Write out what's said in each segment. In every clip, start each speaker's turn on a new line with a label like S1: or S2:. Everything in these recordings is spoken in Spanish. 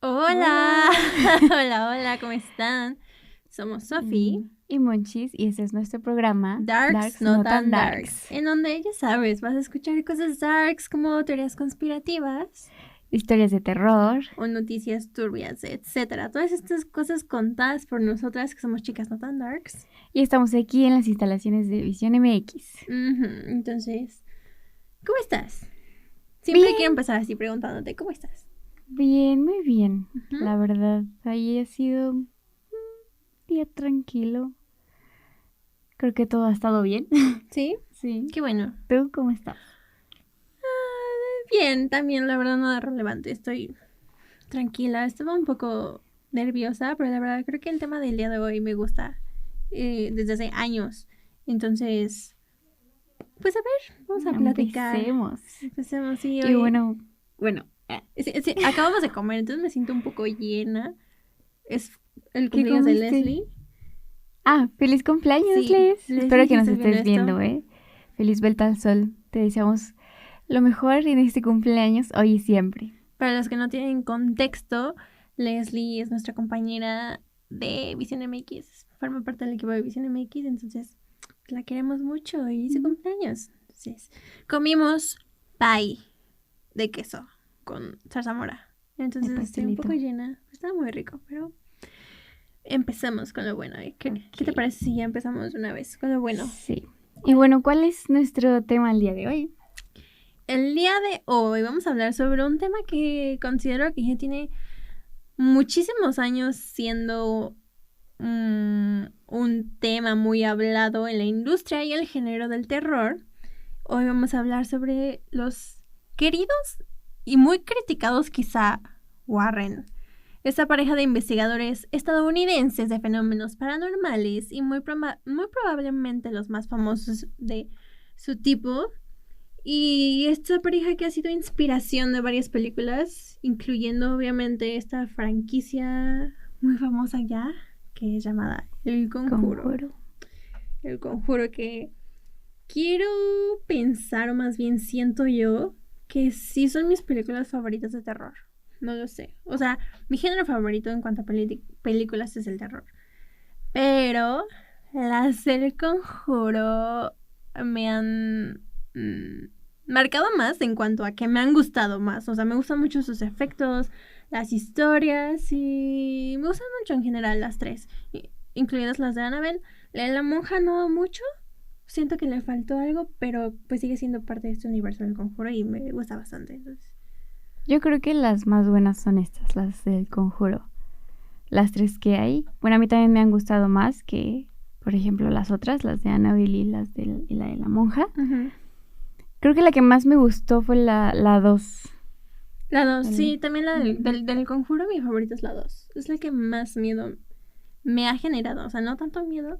S1: Hola, hola, ¿cómo están? Somos Sofi
S2: y Monchis, y ese es nuestro programa
S1: Darks, no tan darks, en donde ya sabes, vas a escuchar cosas darks como teorías conspirativas,
S2: historias de terror
S1: o noticias turbias, etcétera. Todas estas cosas contadas por nosotras que somos chicas no tan darks.
S2: y estamos aquí en las instalaciones de Visión MX.
S1: Entonces, ¿cómo estás? Siempre quiero empezar así preguntándote, ¿cómo estás?
S2: Bien, muy bien. La verdad, ahí ha sido un día tranquilo. Creo que todo ha estado bien.
S1: ¿Sí?
S2: Sí.
S1: Qué bueno.
S2: ¿Tú cómo estás?
S1: Bien, también la verdad nada relevante. Estoy tranquila, estaba un poco nerviosa, pero la verdad creo que el tema del día de hoy me gusta desde hace años. Entonces, pues a ver, vamos a platicar. Empecemos, sí.
S2: Y bueno.
S1: Sí, acabamos de comer, entonces me siento un poco llena. Es el cumpleaños de Leslie.
S2: Feliz cumpleaños,
S1: Sí,
S2: Leslie. Espero que nos estés viendo, Feliz vuelta al sol. Te deseamos lo mejor en este cumpleaños, hoy y siempre.
S1: Para los que no tienen contexto, Leslie es nuestra compañera de Visión MX. Forma parte del equipo de Visión MX, entonces la queremos mucho y su cumpleaños. Entonces, comimos pie de queso con zarzamora. Entonces estoy un poco llena. Está muy rico, pero empecemos con lo bueno. ¿Qué te parece si ya empezamos una vez con lo bueno?
S2: Sí. Y bueno, ¿cuál es nuestro tema el día de hoy?
S1: El día de hoy vamos a hablar sobre un tema que considero que ya tiene muchísimos años siendo un tema muy hablado en la industria y el género del terror. Hoy vamos a hablar sobre los queridos y muy criticados quizá Warren. Esta pareja de investigadores estadounidenses de fenómenos paranormales y muy probablemente los más famosos de su tipo. Y esta pareja que ha sido inspiración de varias películas, incluyendo obviamente esta franquicia muy famosa ya, que es llamada El Conjuro. El Conjuro, que quiero pensar, o más bien siento yo, que sí son mis películas favoritas de terror. No lo sé. O sea, mi género favorito en cuanto a películas es el terror. Pero las del Conjuro me han marcado más en cuanto a que me han gustado más. O sea, me gustan mucho sus efectos, las historias y me gustan mucho en general las tres, incluidas las de Annabelle. La de la monja no mucho. Siento que le faltó algo, pero pues sigue siendo parte de este universo del Conjuro y me gusta bastante. Entonces,
S2: yo creo que las más buenas son estas, las del Conjuro. Las tres que hay. Bueno, a mí también me han gustado más que, por ejemplo, las otras, las de Annabelle y la de la monja. Creo que la que más me gustó fue la 2.
S1: La 2, sí, también la del Conjuro, mi favorita es la 2. Es la que más miedo me ha generado. O sea, no tanto miedo,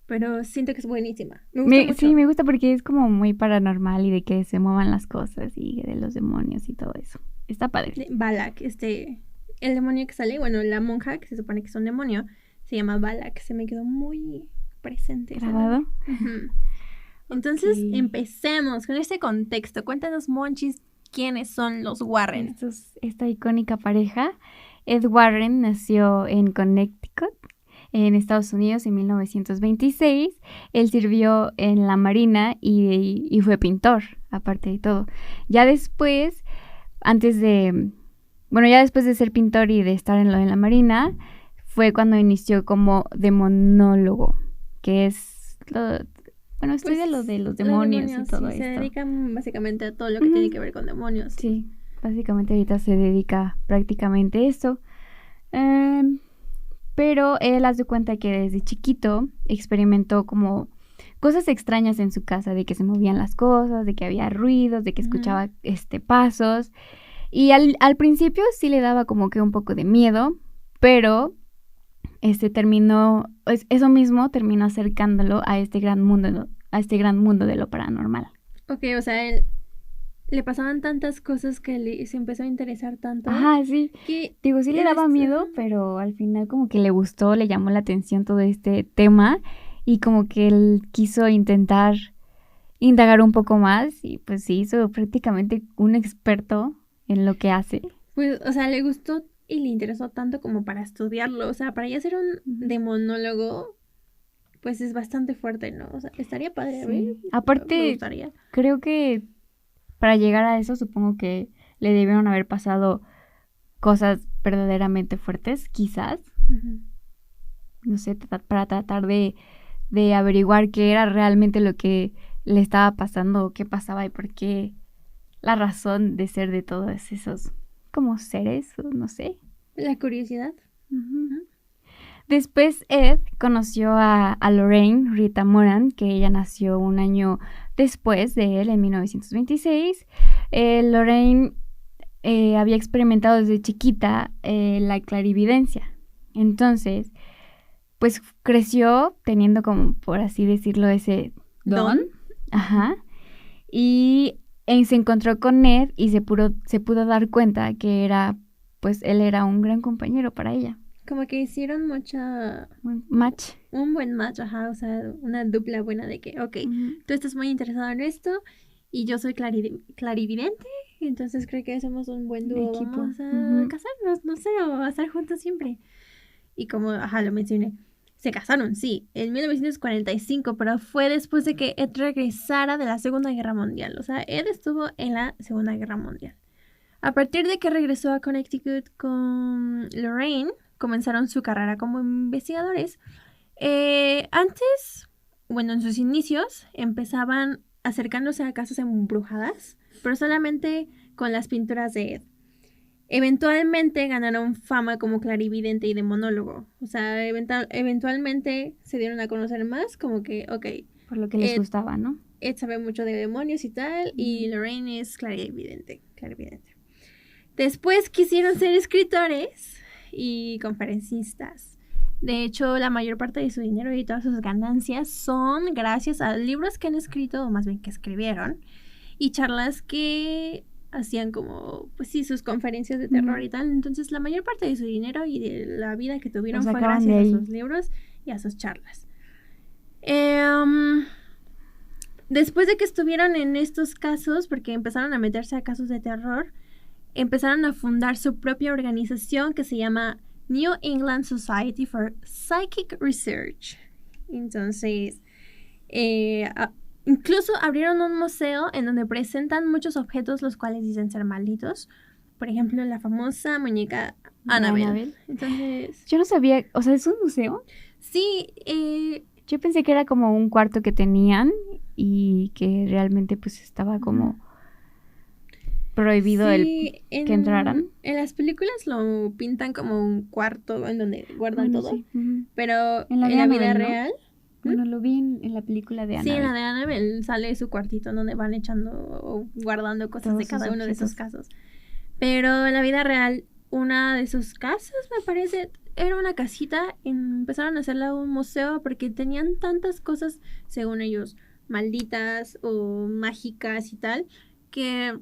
S1: pero siento que es buenísima. Me gusta mucho.
S2: Sí, me gusta porque es como muy paranormal y de que se muevan las cosas y de los demonios y todo eso. Está padre.
S1: Balak, el demonio que sale, bueno, la monja, que se supone que es un demonio, se llama Balak. Se me quedó muy presente.
S2: ¿Grabado?
S1: Entonces, empecemos con este contexto. Cuéntanos, Monchis, ¿quiénes son los Warren?
S2: Esta icónica pareja. Ed Warren nació en Connecticut, en Estados Unidos, en 1926. Él sirvió en la Marina y fue pintor, aparte de todo. Ya después, ya después de ser pintor y de estar en la Marina, fue cuando inició como demonólogo, que es estudia lo de los demonios y todo esto.
S1: Se dedican básicamente a todo lo que tiene que ver con demonios.
S2: Sí, básicamente ahorita se dedica prácticamente a eso. Pero él hace cuenta que desde chiquito experimentó como cosas extrañas en su casa, de que se movían las cosas, de que había ruidos, de que escuchaba pasos. Y al principio sí le daba como que un poco de miedo, pero eso mismo terminó acercándolo a este gran mundo de lo paranormal.
S1: Ok, o sea, le pasaban tantas cosas que se empezó a interesar tanto.
S2: Ajá, sí. Sí le daba miedo, pero al final como que le gustó, le llamó la atención todo este tema y como que él quiso intentar indagar un poco más y pues se hizo prácticamente un experto en lo que hace.
S1: Pues, o sea, le gustó y le interesó tanto como para estudiarlo. O sea, para ya ser un demonólogo, pues es bastante fuerte, ¿no? O sea, estaría padre, a ver. Me
S2: Aparte,
S1: gustaría.
S2: creo que para llegar a eso, supongo que le debieron haber pasado cosas verdaderamente fuertes, quizás.
S1: Ujú.
S2: No sé, para tratar de averiguar qué era realmente lo que le estaba pasando o qué pasaba y por qué la razón de ser de todos esos como seres, o no sé.
S1: La curiosidad.
S2: Ujú. Después Ed conoció a Lorraine Rita Moran, que ella nació un año después de él, en 1926. Lorraine había experimentado desde chiquita la clarividencia. Entonces, pues creció teniendo como, por así decirlo, ese don. Ajá. Y se encontró con Ned y se pudo dar cuenta que pues él era un gran compañero para ella.
S1: Como que hicieron
S2: Un match.
S1: un buen match, ajá, o sea, una dupla buena de que, ok, tú estás muy interesado en esto y yo soy clarividente, entonces creo que somos un buen dúo,
S2: equipo.
S1: vamos a casarnos, no sé, o a estar juntos siempre. Y como, ajá, lo mencioné, se casaron, sí, en 1945, pero fue después de que Ed regresara de la Segunda Guerra Mundial, o sea, Ed estuvo en la Segunda Guerra Mundial. A partir de que regresó a Connecticut con Lorraine, comenzaron su carrera como investigadores. Antes, bueno, en sus inicios, empezaban acercándose a casas embrujadas, pero solamente con las pinturas de Ed. Eventualmente ganaron fama como clarividente y demonólogo. O sea, eventualmente se dieron a conocer más, como que, ok.
S2: Por lo que les gustaba, ¿no?
S1: Ed sabe mucho de demonios y tal, y Lorraine es clarividente. Después quisieron ser escritores y conferencistas. De hecho, la mayor parte de su dinero y todas sus ganancias son gracias a libros que han escrito, o más bien que escribieron, y charlas que hacían como, pues sí, sus conferencias de terror y tal. Entonces, la mayor parte de su dinero y de la vida que tuvieron fue gracias a sus libros y a sus charlas. Después de que estuvieron en estos casos, porque empezaron a meterse a casos de terror, empezaron a fundar su propia organización que se llama New England Society for Psychic Research. Entonces, incluso abrieron un museo en donde presentan muchos objetos los cuales dicen ser malditos. Por ejemplo, la famosa muñeca Annabelle. Entonces,
S2: yo no sabía, o sea, ¿es un museo?
S1: Sí.
S2: Yo pensé que era como un cuarto que tenían y que realmente pues estaba como prohibido que entraran.
S1: En las películas lo pintan como un cuarto en donde guardan todo, sí. Pero en la vida real...
S2: Bueno, lo vi en la película de Annabelle.
S1: Sí, en la de Annabelle sale su cuartito donde van echando o guardando cosas todos de cada uno de esos casos. Pero en la vida real, una de sus casas, me parece, era una casita. Empezaron a hacerla un museo porque tenían tantas cosas, según ellos, malditas o mágicas y tal, que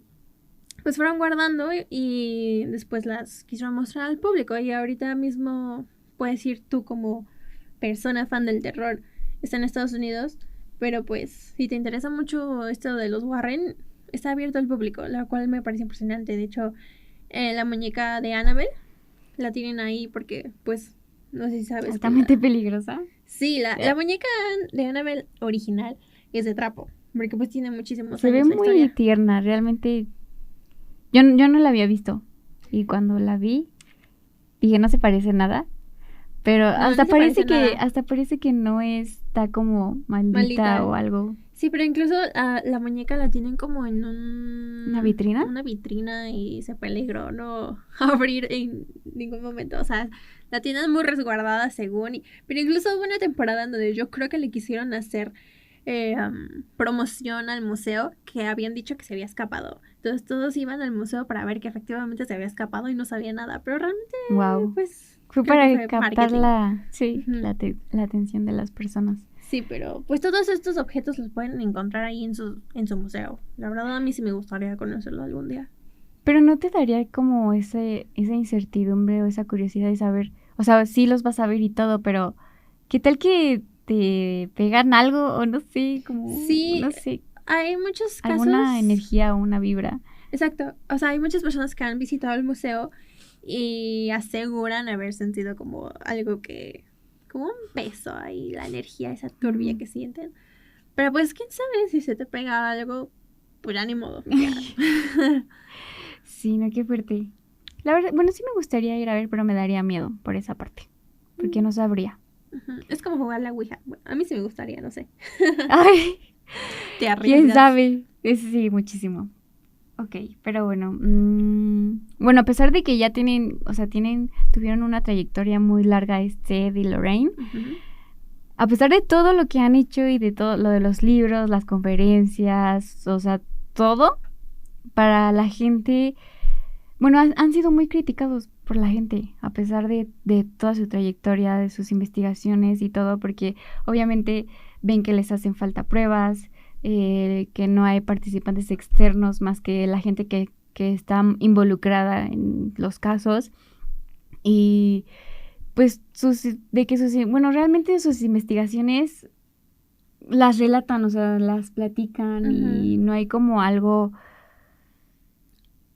S1: pues fueron guardando y después las quisieron mostrar al público. Y ahorita mismo puedes ir tú como persona fan del terror, está en Estados Unidos, pero pues si te interesa mucho esto de los Warren, está abierto al público, lo cual me parece impresionante. De hecho, la muñeca de Annabelle la tienen ahí porque pues no sé si sabes.
S2: Altamente peligrosa.
S1: Sí, la muñeca de Annabelle original es de trapo, porque pues tiene muchísimos
S2: Se
S1: años.
S2: ve muy tierna, realmente. Yo no la había visto y cuando la vi dije no se parece nada, pero no, hasta parece que no está como maldita o algo.
S1: Sí, pero incluso la muñeca la tienen como en ¿una
S2: vitrina?
S1: Una vitrina y se peligró no abrir en ningún momento. O sea, la tienen muy resguardada según. Pero incluso hubo una temporada en donde yo creo que le quisieron hacer promoción al museo, que habían dicho que se había escapado. Entonces todos iban al museo para ver que efectivamente se había escapado y no sabía nada. Pero realmente, pues...
S2: Fue para captar la atención de las personas.
S1: Sí, pero pues todos estos objetos los pueden encontrar ahí en su museo. La verdad a mí sí me gustaría conocerlo algún día.
S2: Pero ¿no te daría como esa incertidumbre o esa curiosidad de saber? O sea, sí los vas a ver y todo, pero ¿qué tal que te pegan algo o no sé, como...
S1: Sí,
S2: no sé,
S1: hay muchos casos...
S2: alguna energía o una vibra.
S1: Exacto, o sea, hay muchas personas que han visitado el museo y aseguran haber sentido como algo que, como un peso ahí, la energía esa turbia que sienten. Pero pues quién sabe si se te pega algo, pues ya ni modo. Ya.
S2: Sí, no, qué fuerte. La verdad, bueno, sí me gustaría ir a ver, pero me daría miedo por esa parte. Porque no sabría.
S1: Es como jugar la Ouija. Bueno, a mí sí me gustaría, no sé.
S2: Ay,
S1: Te
S2: quién
S1: arriesgas.
S2: sabe. Sí, muchísimo. Ok, pero bueno. Bueno, a pesar de que ya tienen, o sea, tuvieron una trayectoria muy larga Ed y Lorraine. A pesar de todo lo que han hecho y de todo lo de los libros, las conferencias, o sea, todo, para la gente, bueno, han sido muy criticados por la gente, a pesar de toda su trayectoria, de sus investigaciones y todo, porque obviamente ven que les hacen falta pruebas, que no hay participantes externos más que la gente que está involucrada en los casos. Y pues bueno, realmente sus investigaciones las relatan, o sea, las platican y no hay como algo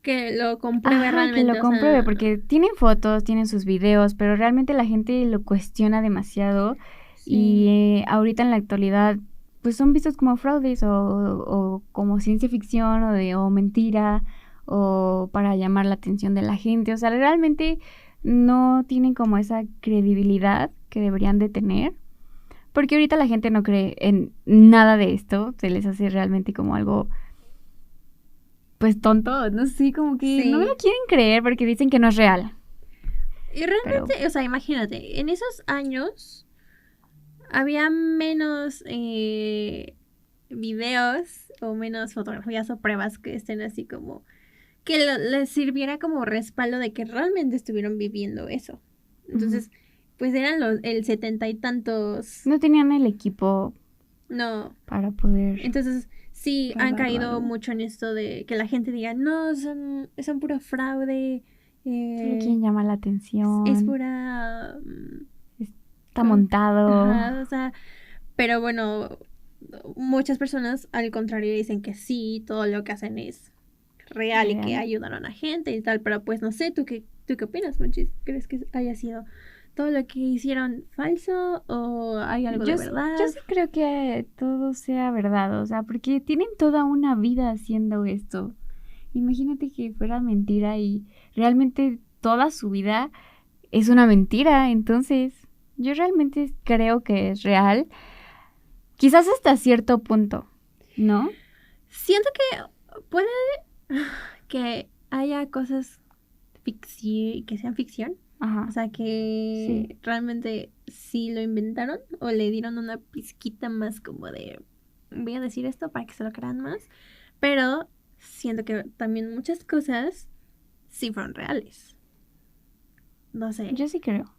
S1: que lo compruebe realmente.
S2: Que lo compruebe, porque tienen fotos, tienen sus videos, pero realmente la gente lo cuestiona demasiado y ahorita en la actualidad pues son vistos como fraudes o como ciencia ficción o mentira o para llamar la atención de la gente, o sea, realmente no tienen como esa credibilidad que deberían de tener. Porque ahorita la gente no cree en nada de esto, se les hace realmente como algo, pues tonto, no sé, como que no lo quieren creer porque dicen que no es real.
S1: Y realmente, o sea, imagínate, en esos años había menos videos o menos fotografías o pruebas que estén así como que les sirviera como respaldo de que realmente estuvieron viviendo eso. Entonces, pues eran el 70 y tantos.
S2: No tenían el equipo.
S1: No.
S2: Para poder.
S1: Entonces, sí, han caído mucho en esto de que la gente diga, no, son puro fraude.
S2: Solo quieren llamar la atención.
S1: Es pura.
S2: Está montado.
S1: Ajá, o sea, pero bueno, muchas personas al contrario dicen que sí, todo lo que hacen es real y que ayudaron a gente y tal, pero pues no sé, ¿tú qué opinas, Monchis? ¿Crees que haya sido todo lo que hicieron falso o hay algo de verdad?
S2: Yo sí creo que todo sea verdad, o sea, porque tienen toda una vida haciendo esto. Imagínate que fuera mentira y realmente toda su vida es una mentira, entonces yo realmente creo que es real. Quizás hasta cierto punto, ¿no?
S1: Siento que puede que haya cosas que sean ficción.
S2: Ajá.
S1: O sea, que realmente sí lo inventaron o le dieron una pizquita más como de, voy a decir esto para que se lo crean más. Pero siento que también muchas cosas sí fueron reales. No sé.
S2: Yo sí creo.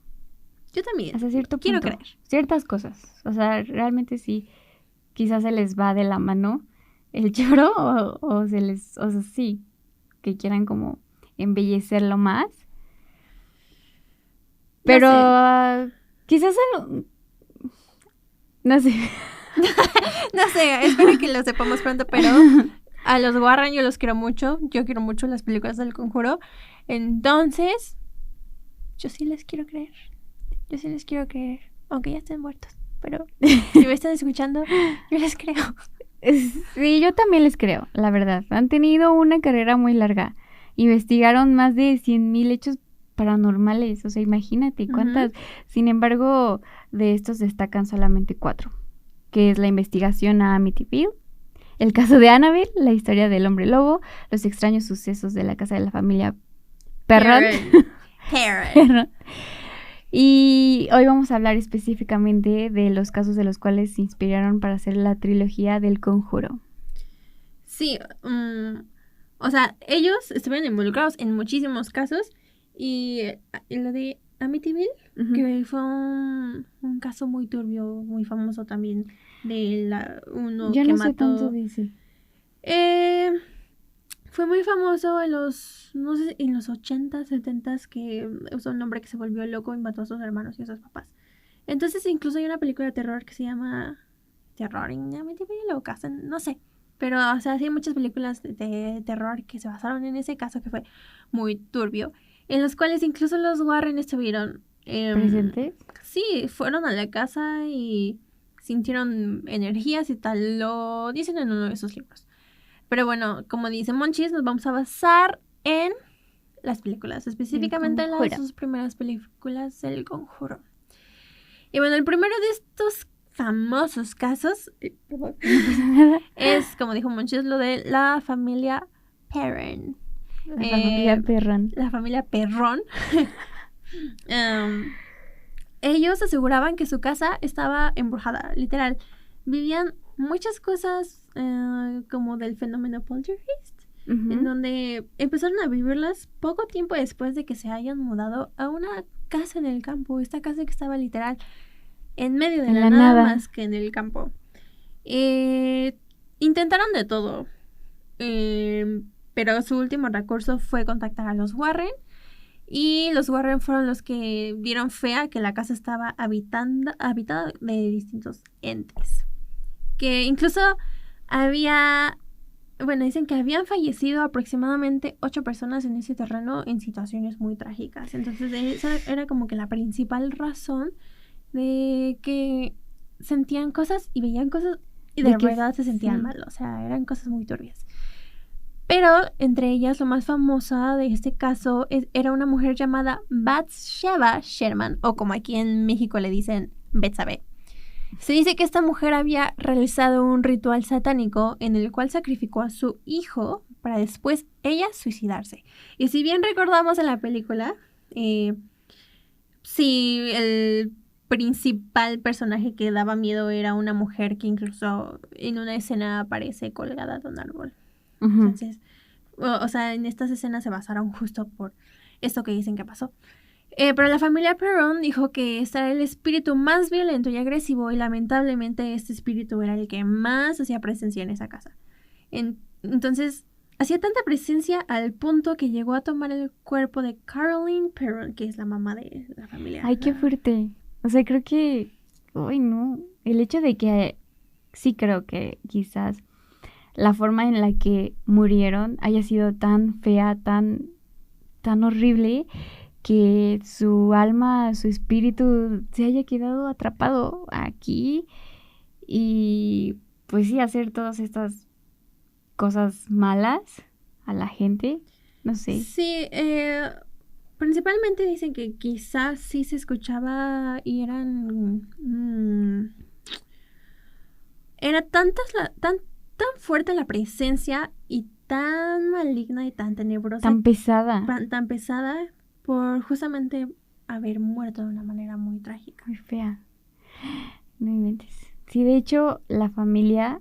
S1: Yo también.
S2: Hasta cierto punto.
S1: Quiero creer.
S2: Ciertas cosas. O sea, realmente sí. Quizás se les va de la mano el choro o se les... O sea, sí. Que quieran como embellecerlo más. Pero quizás no sé.
S1: No sé, espero que lo sepamos pronto, pero a los Warren yo los quiero mucho. Yo quiero mucho las películas del Conjuro. Entonces, yo sí les quiero creer. Yo sí les quiero creer. Aunque ya estén muertos. Pero si me están escuchando, yo les creo.
S2: Sí, yo también les creo, la verdad. Han tenido una carrera muy larga. Investigaron más de 100,000 hechos paranormales. O sea, imagínate cuántas. Sin embargo, de estos destacan solamente 4. Que es la investigación a Amityville, el caso de Annabelle, la historia del hombre lobo, los extraños sucesos de la casa de la familia Perron. Y hoy vamos a hablar específicamente de los casos de los cuales se inspiraron para hacer la trilogía del Conjuro.
S1: Sí, o sea, ellos estuvieron involucrados en muchísimos casos y lo de Amityville, que fue un caso muy turbio, muy famoso también, de uno
S2: yo
S1: que
S2: no
S1: mató.
S2: Sé tanto de ese.
S1: Fue muy famoso en los, no sé, en los 80s, 70s, que usó un hombre que se volvió loco y mató a sus hermanos y a sus papás. Entonces incluso hay una película de terror que se llama Terror en Amityville o Casa, no sé. Pero, o sea, sí hay muchas películas de terror que se basaron en ese caso que fue muy turbio. en los cuales incluso los Warren estuvieron
S2: ¿Presentes?
S1: Sí, fueron a la casa y sintieron energías y tal, lo dicen en uno de esos libros. Pero bueno, como dice Monchis, nos vamos a basar en las películas, específicamente en las dos primeras películas del Conjuro. Y bueno, el primero de estos famosos casos es, como dijo Monchis, lo de la familia Perron.
S2: La familia Perron.
S1: La familia Perron. Ellos aseguraban que su casa estaba embrujada, literal. Vivían muchas cosas como del fenómeno poltergeist, en donde empezaron a vivirlas poco tiempo después de que se hayan mudado a una casa en el campo. Esta casa que estaba literal en medio de la nada más que en el campo. Intentaron de todo, pero su último recurso fue contactar a los Warren. Y los Warren fueron los que dieron fe a que la casa estaba habitada de distintos entes. Que incluso dicen que habían fallecido aproximadamente 8 personas en ese terreno en situaciones muy trágicas. Entonces esa era como que la principal razón de que sentían cosas y veían cosas y de verdad se sentían mal. O sea, eran cosas muy turbias. Pero entre ellas, lo más famosa de este caso era una mujer llamada Bathsheba Sherman, o como aquí en México le dicen Betsabe. Se dice que esta mujer había realizado un ritual satánico en el cual sacrificó a su hijo para después ella suicidarse. Y si bien recordamos en la película, sí, el principal personaje que daba miedo era una mujer que incluso en una escena aparece colgada de un árbol. Entonces, o sea, en estas escenas se basaron justo por esto que dicen que pasó. Pero la familia Perron dijo que este era el espíritu más violento y agresivo y lamentablemente este espíritu era el que más hacía presencia en esa casa. Entonces, hacía tanta presencia al punto que llegó a tomar el cuerpo de Caroline Perron, que es la mamá de la familia.
S2: Ay, qué fuerte. O sea, creo que... Ay, no. El hecho de que... Sí creo que quizás la forma en la que murieron haya sido tan fea, tan horrible, que su alma, su espíritu se haya quedado atrapado aquí y pues sí, hacer todas estas cosas malas a la gente, no sé.
S1: Sí, principalmente dicen que quizás sí se escuchaba y era tan fuerte la presencia y tan maligna y tan tenebrosa.
S2: Tan pesada.
S1: Tan pesada por justamente haber muerto de una manera muy trágica.
S2: Muy fea. No inventes. Sí, de hecho, la familia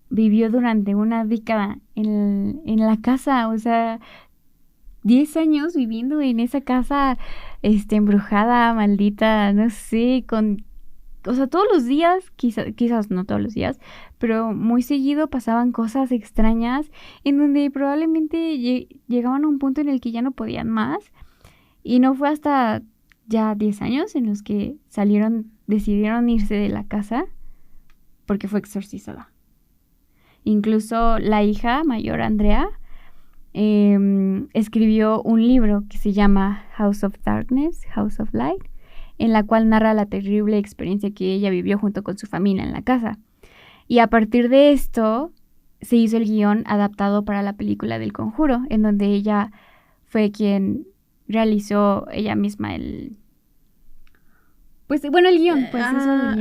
S2: vivió durante una década en la casa, o sea, 10 años viviendo en esa casa embrujada, maldita, no sé, o sea, todos los días, quizás no todos los días, pero muy seguido pasaban cosas extrañas en donde probablemente llegaban a un punto en el que ya no podían más. Y no fue hasta ya 10 años en los que decidieron irse de la casa porque fue exorcizada. Incluso la hija mayor, Andrea, escribió un libro que se llama House of Darkness, House of Light, en la cual narra la terrible experiencia que ella vivió junto con su familia en la casa. Y a partir de esto se hizo el guión adaptado para la película del Conjuro, en donde ella fue quien realizó ella misma el guión, pues eso del guión.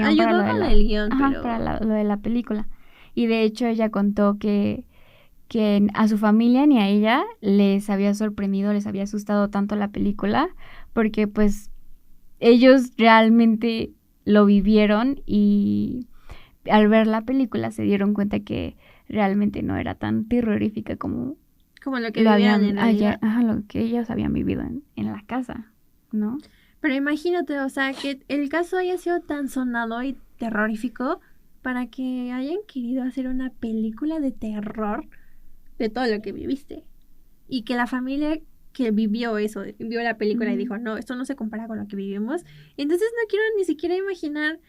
S1: Ayudó con el guión, pero...
S2: para lo de la película. Y de hecho ella contó que a su familia ni a ella les había sorprendido, les había asustado tanto la película, porque pues ellos realmente lo vivieron y al ver la película se dieron cuenta que realmente no era tan terrorífica como
S1: lo que vivían en realidad.
S2: Lo que ellos habían vivido en la casa, ¿no?
S1: Pero imagínate, o sea, que el caso haya sido tan sonado y terrorífico para que hayan querido hacer una película de terror de todo lo que viviste. Y que la familia que vivió eso, vio la película y dijo, no, esto no se compara con lo que vivimos. Entonces no quiero ni siquiera imaginar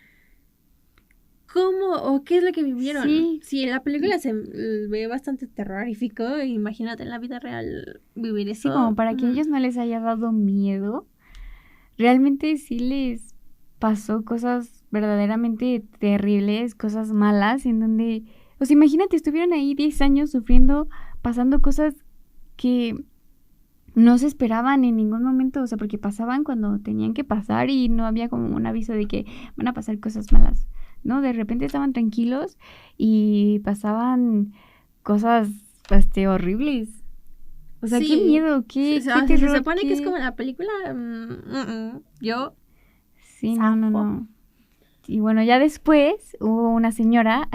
S1: cómo o qué es lo que vivieron.
S2: Sí.
S1: Si en la película se ve bastante terrorífico, imagínate en la vida real vivir eso.
S2: Sí, como para que a ellos no les haya dado miedo. Realmente sí les pasó cosas verdaderamente terribles, cosas malas, en donde, o sea, imagínate, estuvieron ahí 10 años sufriendo, pasando cosas que no se esperaban en ningún momento, o sea, porque pasaban cuando tenían que pasar y no había como un aviso de que van a pasar cosas malas, ¿no? De repente estaban tranquilos y pasaban cosas, horribles. O sea, qué miedo, qué terror.
S1: Se supone que es como la película. Yo.
S2: Sí, no. Y bueno, ya después hubo una señora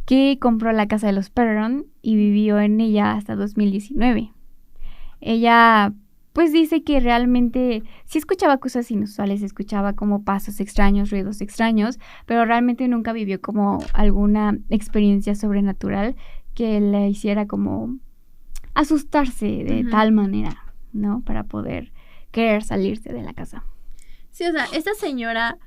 S2: que compró la casa de los Perron y vivió en ella hasta 2019. Ella, pues dice que realmente sí escuchaba cosas inusuales, escuchaba como pasos extraños, ruidos extraños, pero realmente nunca vivió como alguna experiencia sobrenatural que le hiciera como asustarse de tal manera, ¿no? Para poder querer salirse de la casa.
S1: Sí, o sea, esta señora,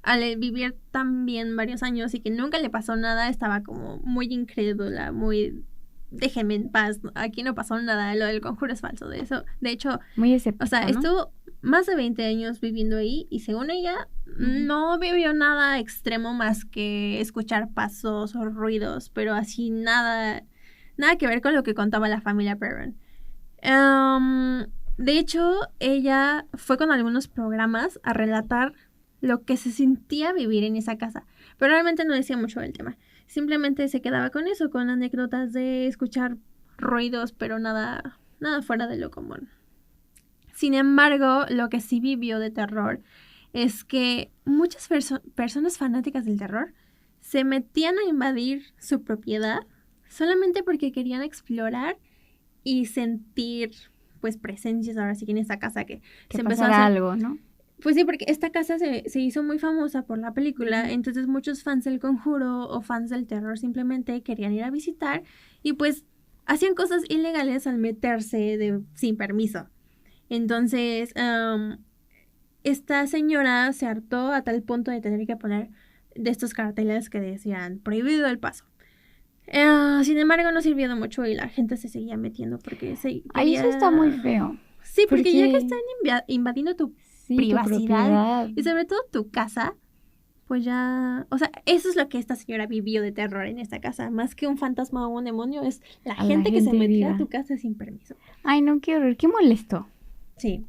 S1: al vivir también varios años y que nunca le pasó nada, estaba como muy incrédula, muy... Déjenme en paz, aquí no pasó nada, lo del conjuro es falso, de eso. De hecho,
S2: muy escéptico,
S1: o sea,
S2: ¿no?
S1: estuvo más de 20 años viviendo ahí y según ella no vivió nada extremo más que escuchar pasos o ruidos, pero así nada que ver con lo que contaba la familia Perron. De hecho, ella fue con algunos programas a relatar lo que se sentía vivir en esa casa, pero realmente no decía mucho del tema. Simplemente se quedaba con eso, con anécdotas de escuchar ruidos, pero nada fuera de lo común. Sin embargo, lo que sí vivió de terror es que muchas personas fanáticas del terror se metían a invadir su propiedad solamente porque querían explorar y sentir, pues, presencias ahora sí que en esta casa que
S2: se empezó a hacer algo, ¿no?
S1: Pues sí, porque esta casa se hizo muy famosa por la película, entonces muchos fans del Conjuro o fans del terror simplemente querían ir a visitar y pues hacían cosas ilegales al meterse sin permiso. Entonces, esta señora se hartó a tal punto de tener que poner de estos carteles que decían prohibido el paso. Sin embargo, no sirvió de mucho y la gente se seguía metiendo porque
S2: Ay, eso está muy feo.
S1: Sí, porque ya que están invadiendo tu privacidad y sobre todo tu casa, pues ya, o sea, eso es lo que esta señora vivió de terror en esta casa, más que un fantasma o un demonio, es la gente que se metía a tu casa sin permiso.
S2: Ay, no, qué horror, qué molesto.
S1: Sí.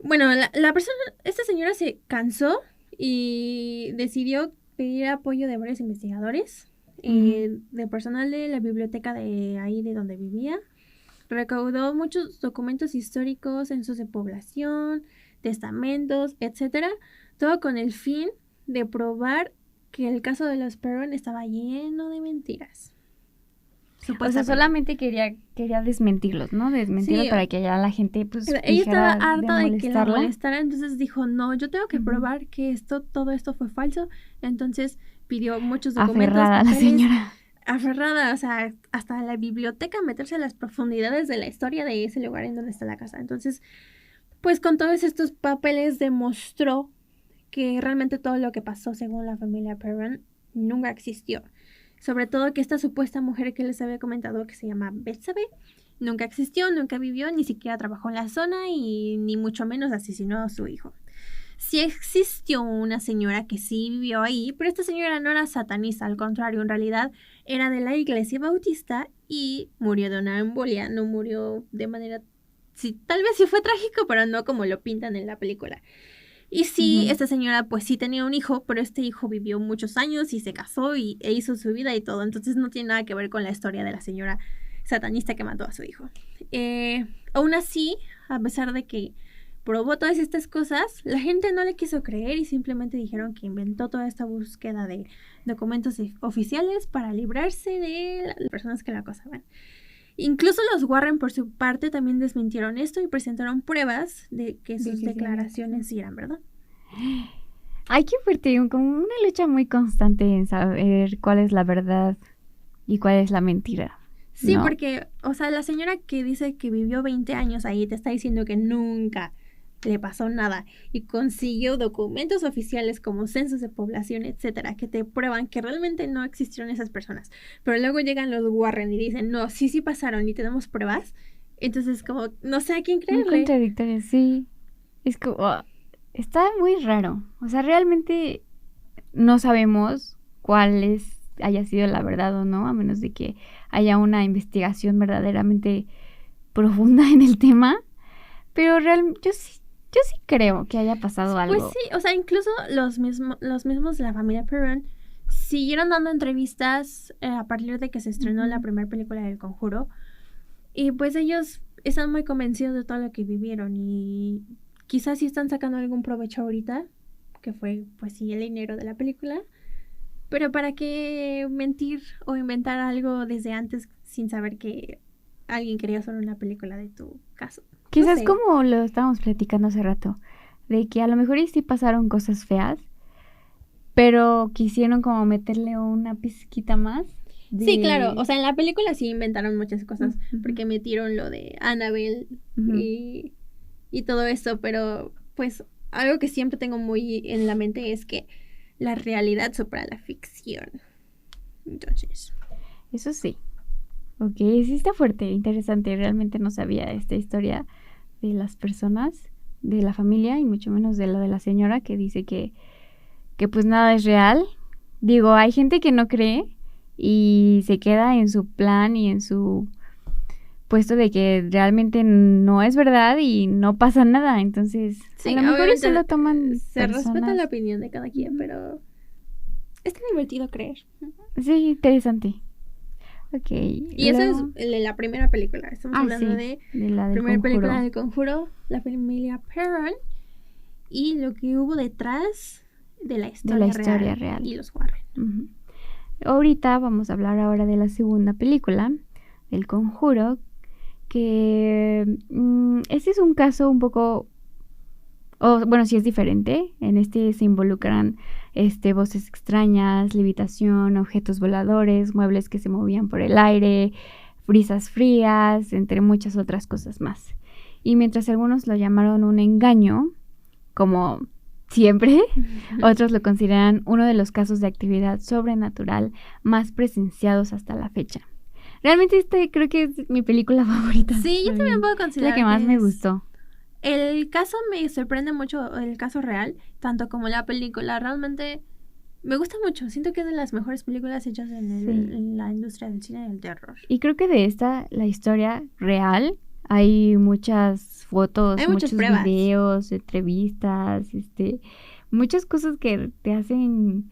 S1: Bueno, la persona, esta señora se cansó y decidió pedir apoyo de varios investigadores, de personal de la biblioteca de ahí de donde vivía. Recaudó muchos documentos históricos, censos de población, testamentos, etcétera, todo con el fin de probar que el caso de los Perron estaba lleno de mentiras.
S2: O sea, solamente quería desmentirlos, ¿no? Desmentirlos para que ya la gente, pues,
S1: ella estaba harta de que la molestara, entonces dijo, no, yo tengo que probar que todo esto fue falso. Entonces pidió muchos documentos.
S2: Aferrada la señora.
S1: Aferrada, o sea, hasta la biblioteca, meterse a las profundidades de la historia de ese lugar en donde está la casa. Entonces, pues con todos estos papeles demostró que realmente todo lo que pasó según la familia Perron nunca existió. Sobre todo que esta supuesta mujer que les había comentado que se llama Betsabe nunca existió, nunca vivió, ni siquiera trabajó en la zona y ni mucho menos asesinó a su hijo. Sí existió una señora que sí vivió ahí, pero esta señora no era satanista, al contrario, en realidad era de la iglesia bautista y murió de una embolia, no murió de manera... Sí, tal vez sí fue trágico, pero no como lo pintan en la película. Y sí, esta señora pues sí tenía un hijo, pero este hijo vivió muchos años y se casó e hizo su vida y todo, entonces no tiene nada que ver con la historia de la señora satanista que mató a su hijo. Aún así, a pesar de que probó todas estas cosas, la gente no le quiso creer y simplemente dijeron que inventó toda esta búsqueda de documentos oficiales para librarse de las personas que la acosaban. Incluso los Warren, por su parte, también desmintieron esto y presentaron pruebas de que sus declaraciones sí eran verdad.
S2: Ay, qué fuerte, como una lucha muy constante en saber cuál es la verdad y cuál es la mentira.
S1: Sí, ¿no? Porque, o sea, la señora que dice que vivió 20 años ahí te está diciendo que nunca le pasó nada y consiguió documentos oficiales como censos de población, etcétera, que te prueban que realmente no existieron esas personas. Pero luego llegan los Warren y dicen, no, sí pasaron y tenemos pruebas. Entonces, como, no sé a quién
S2: Muy
S1: creerle.
S2: contradictorio, sí. Es como, está muy raro. O sea, realmente no sabemos cuál haya sido la verdad o no, a menos de que haya una investigación verdaderamente profunda en el tema. Pero yo sí creo que haya pasado algo.
S1: Pues sí, o sea, incluso los mismos de la familia Perron siguieron dando entrevistas a partir de que se estrenó la primera película del Conjuro. Y pues ellos están muy convencidos de todo lo que vivieron y quizás sí están sacando algún provecho ahorita, que fue pues sí el dinero de la película. Pero ¿para qué mentir o inventar algo desde antes sin saber que alguien quería hacer una película de tu caso?
S2: Quizás
S1: No sé.
S2: como lo estábamos platicando hace rato, de que a lo mejor sí pasaron cosas feas, pero quisieron como meterle una pizquita más.
S1: Sí, claro. O sea, en la película sí inventaron muchas cosas, porque metieron lo de Annabelle y todo eso, pero pues algo que siempre tengo muy en la mente es que la realidad supera la ficción. Entonces,
S2: eso sí. Ok, sí está fuerte, interesante. Realmente no sabía esta historia de las personas, de la familia y mucho menos de lo de la señora que dice que pues nada es real. Digo, hay gente que no cree y se queda en su plan y en su puesto de que realmente no es verdad y no pasa nada. Entonces,
S1: sí,
S2: a lo mejor eso lo toman
S1: se respeta la opinión de cada quien, pero es tan divertido creer.
S2: Sí, interesante. Ok.
S1: Y eso es la primera película. Estamos hablando de
S2: la
S1: primera película del Conjuro, la familia Perron y lo que hubo detrás de la historia real y los Warren.
S2: Ahorita vamos a hablar ahora de la segunda película, El Conjuro, que este es un caso un poco, bueno, sí es diferente. En este se involucran voces extrañas, levitación, objetos voladores, muebles que se movían por el aire, brisas frías, entre muchas otras cosas más. Y mientras algunos lo llamaron un engaño, como siempre, otros lo consideran uno de los casos de actividad sobrenatural más presenciados hasta la fecha. Realmente creo que es mi película favorita.
S1: Sí, yo también puedo considerar
S2: la que más me gustó.
S1: El caso me sorprende mucho, el caso real, tanto como la película. Realmente me gusta mucho. Siento que es de las mejores películas hechas en la industria del cine y del terror.
S2: Y creo que de la historia real, hay muchas fotos, muchos videos, entrevistas, muchas cosas que te hacen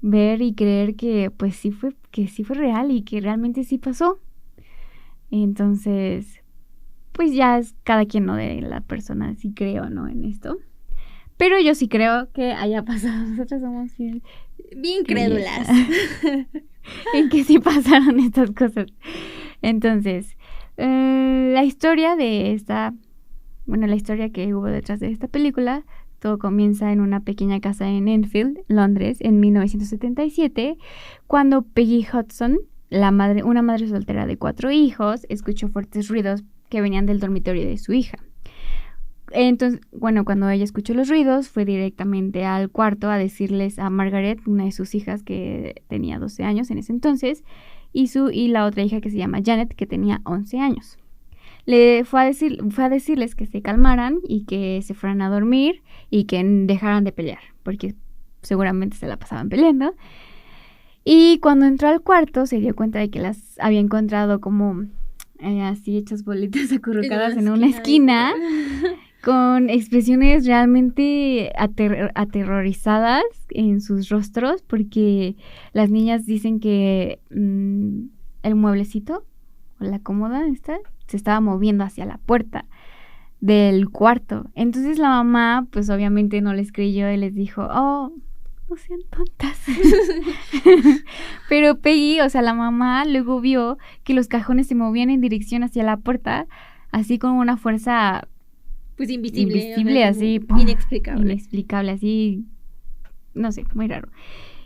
S2: ver y creer que pues sí fue real y que realmente sí pasó. Entonces, pues ya es cada quien, ¿no? De la persona si cree o no en esto. Pero yo sí creo que haya pasado. Nosotros somos
S1: bien crédulas
S2: en que sí pasaron estas cosas. Entonces, la historia que hubo detrás de esta película, todo comienza en una pequeña casa en Enfield, Londres, en 1977, cuando Peggy Hudson, una madre soltera de 4 hijos, escuchó fuertes ruidos que venían del dormitorio de su hija. Entonces, cuando ella escuchó los ruidos, fue directamente al cuarto a decirles a Margaret, una de sus hijas que tenía 12 años en ese entonces, y la otra hija que se llama Janet, que tenía 11 años. Fue a decirles que se calmaran y que se fueran a dormir y que dejaran de pelear, porque seguramente se la pasaban peleando. Y cuando entró al cuarto se dio cuenta de que las había encontrado como así hechas bolitas acurrucadas en una esquina con expresiones realmente aterrorizadas en sus rostros, porque las niñas dicen que el mueblecito o la cómoda se estaba moviendo hacia la puerta del cuarto. Entonces la mamá pues obviamente no les creyó y les dijo, no sean tontas. Pero Peggy, o sea, la mamá luego vio que los cajones se movían en dirección hacia la puerta, así con una fuerza
S1: pues invisible
S2: así, inexplicable, así, no sé, muy raro.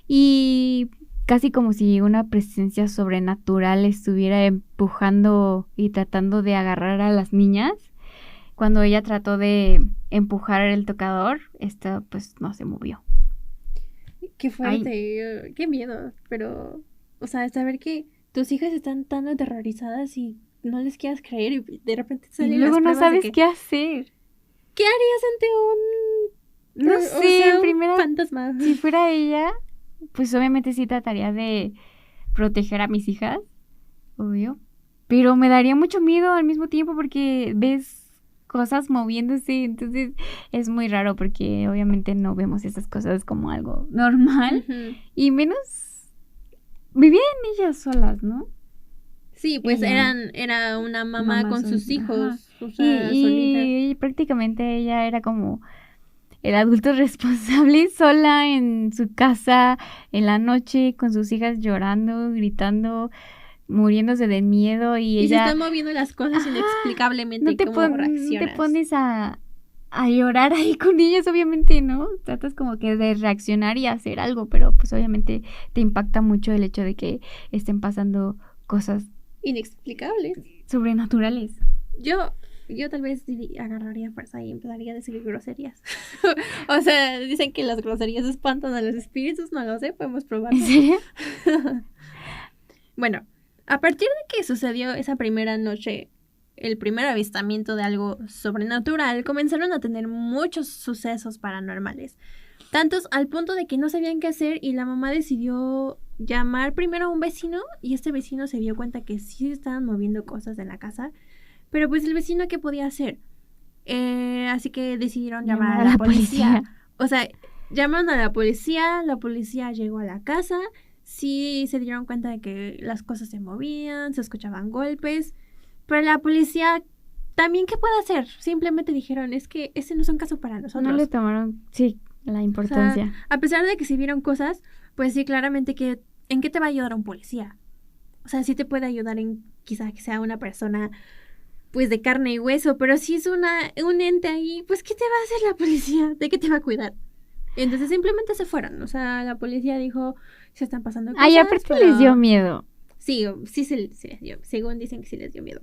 S2: Y casi como si una presencia sobrenatural estuviera empujando y tratando de agarrar a las niñas. cuando ella trató de empujar el tocador, esto pues no se movió.
S1: Qué fuerte, qué miedo, pero, o sea, saber que tus hijas están tan aterrorizadas y no les quieras creer y de repente salen
S2: Y luego
S1: las
S2: no
S1: pruebas
S2: sabes
S1: de que,
S2: qué hacer.
S1: ¿qué harías ante
S2: No
S1: o
S2: sé,
S1: sea,
S2: en
S1: un
S2: primera,
S1: fantasma?
S2: si fuera ella, pues obviamente sí trataría de proteger a mis hijas, obvio. Pero me daría mucho miedo al mismo tiempo porque ves cosas moviéndose, entonces es muy raro porque obviamente no vemos esas cosas como algo normal.
S1: Ujú.
S2: Y menos vivían ellas solas, ¿no?
S1: Sí, pues
S2: Ella,
S1: era una mamá
S2: mamá
S1: con
S2: sola,
S1: sus
S2: ajá.
S1: hijos, o sea, solitas.
S2: Y prácticamente ella era como el adulto responsable sola en su casa en la noche con sus hijas llorando, gritando, muriéndose de miedo y
S1: Y se
S2: ella,
S1: están moviendo las cosas
S2: ajá,
S1: inexplicablemente, ¿cómo
S2: no te
S1: reaccionas?
S2: pones a llorar ahí con ellos, obviamente, ¿no? Tratas como que de reaccionar y hacer algo, pero pues obviamente te impacta mucho el hecho de que estén pasando cosas
S1: Inexplicables.
S2: sobrenaturales.
S1: Yo tal vez agarraría fuerza y empezaría a decir groserías. O sea, dicen que las groserías espantan a los espíritus, no lo sé, podemos
S2: ¿En
S1: probarlo.
S2: serio?
S1: Bueno, a partir de que sucedió esa primera noche, el primer avistamiento de algo sobrenatural, comenzaron a tener muchos sucesos paranormales. Tantos al punto de que no sabían qué hacer y la mamá decidió llamar primero a un vecino y este vecino se dio cuenta que sí se estaban moviendo cosas en la casa, pero pues el vecino qué podía hacer. Así que decidieron llamar a la policía. O sea, llamaron a la policía llegó a la casa, sí se dieron cuenta de que las cosas se movían, se escuchaban golpes, pero la policía también qué puede hacer. Simplemente dijeron, es que ese no es un caso para nosotros.
S2: No le tomaron, sí, la importancia.
S1: O sea, a pesar de que se vieron cosas, pues sí, claramente que ¿en qué te va a ayudar un policía? O sea, sí te puede ayudar en quizá que sea una persona pues de carne y hueso, pero si es un ente ahí, pues ¿qué te va a hacer la policía? ¿De qué te va a cuidar? Entonces simplemente se fueron, o sea, la policía dijo, se están pasando cosas.
S2: Ay, aparte
S1: pero...
S2: les dio miedo.
S1: Sí, sí se les dio, según dicen que sí les dio miedo.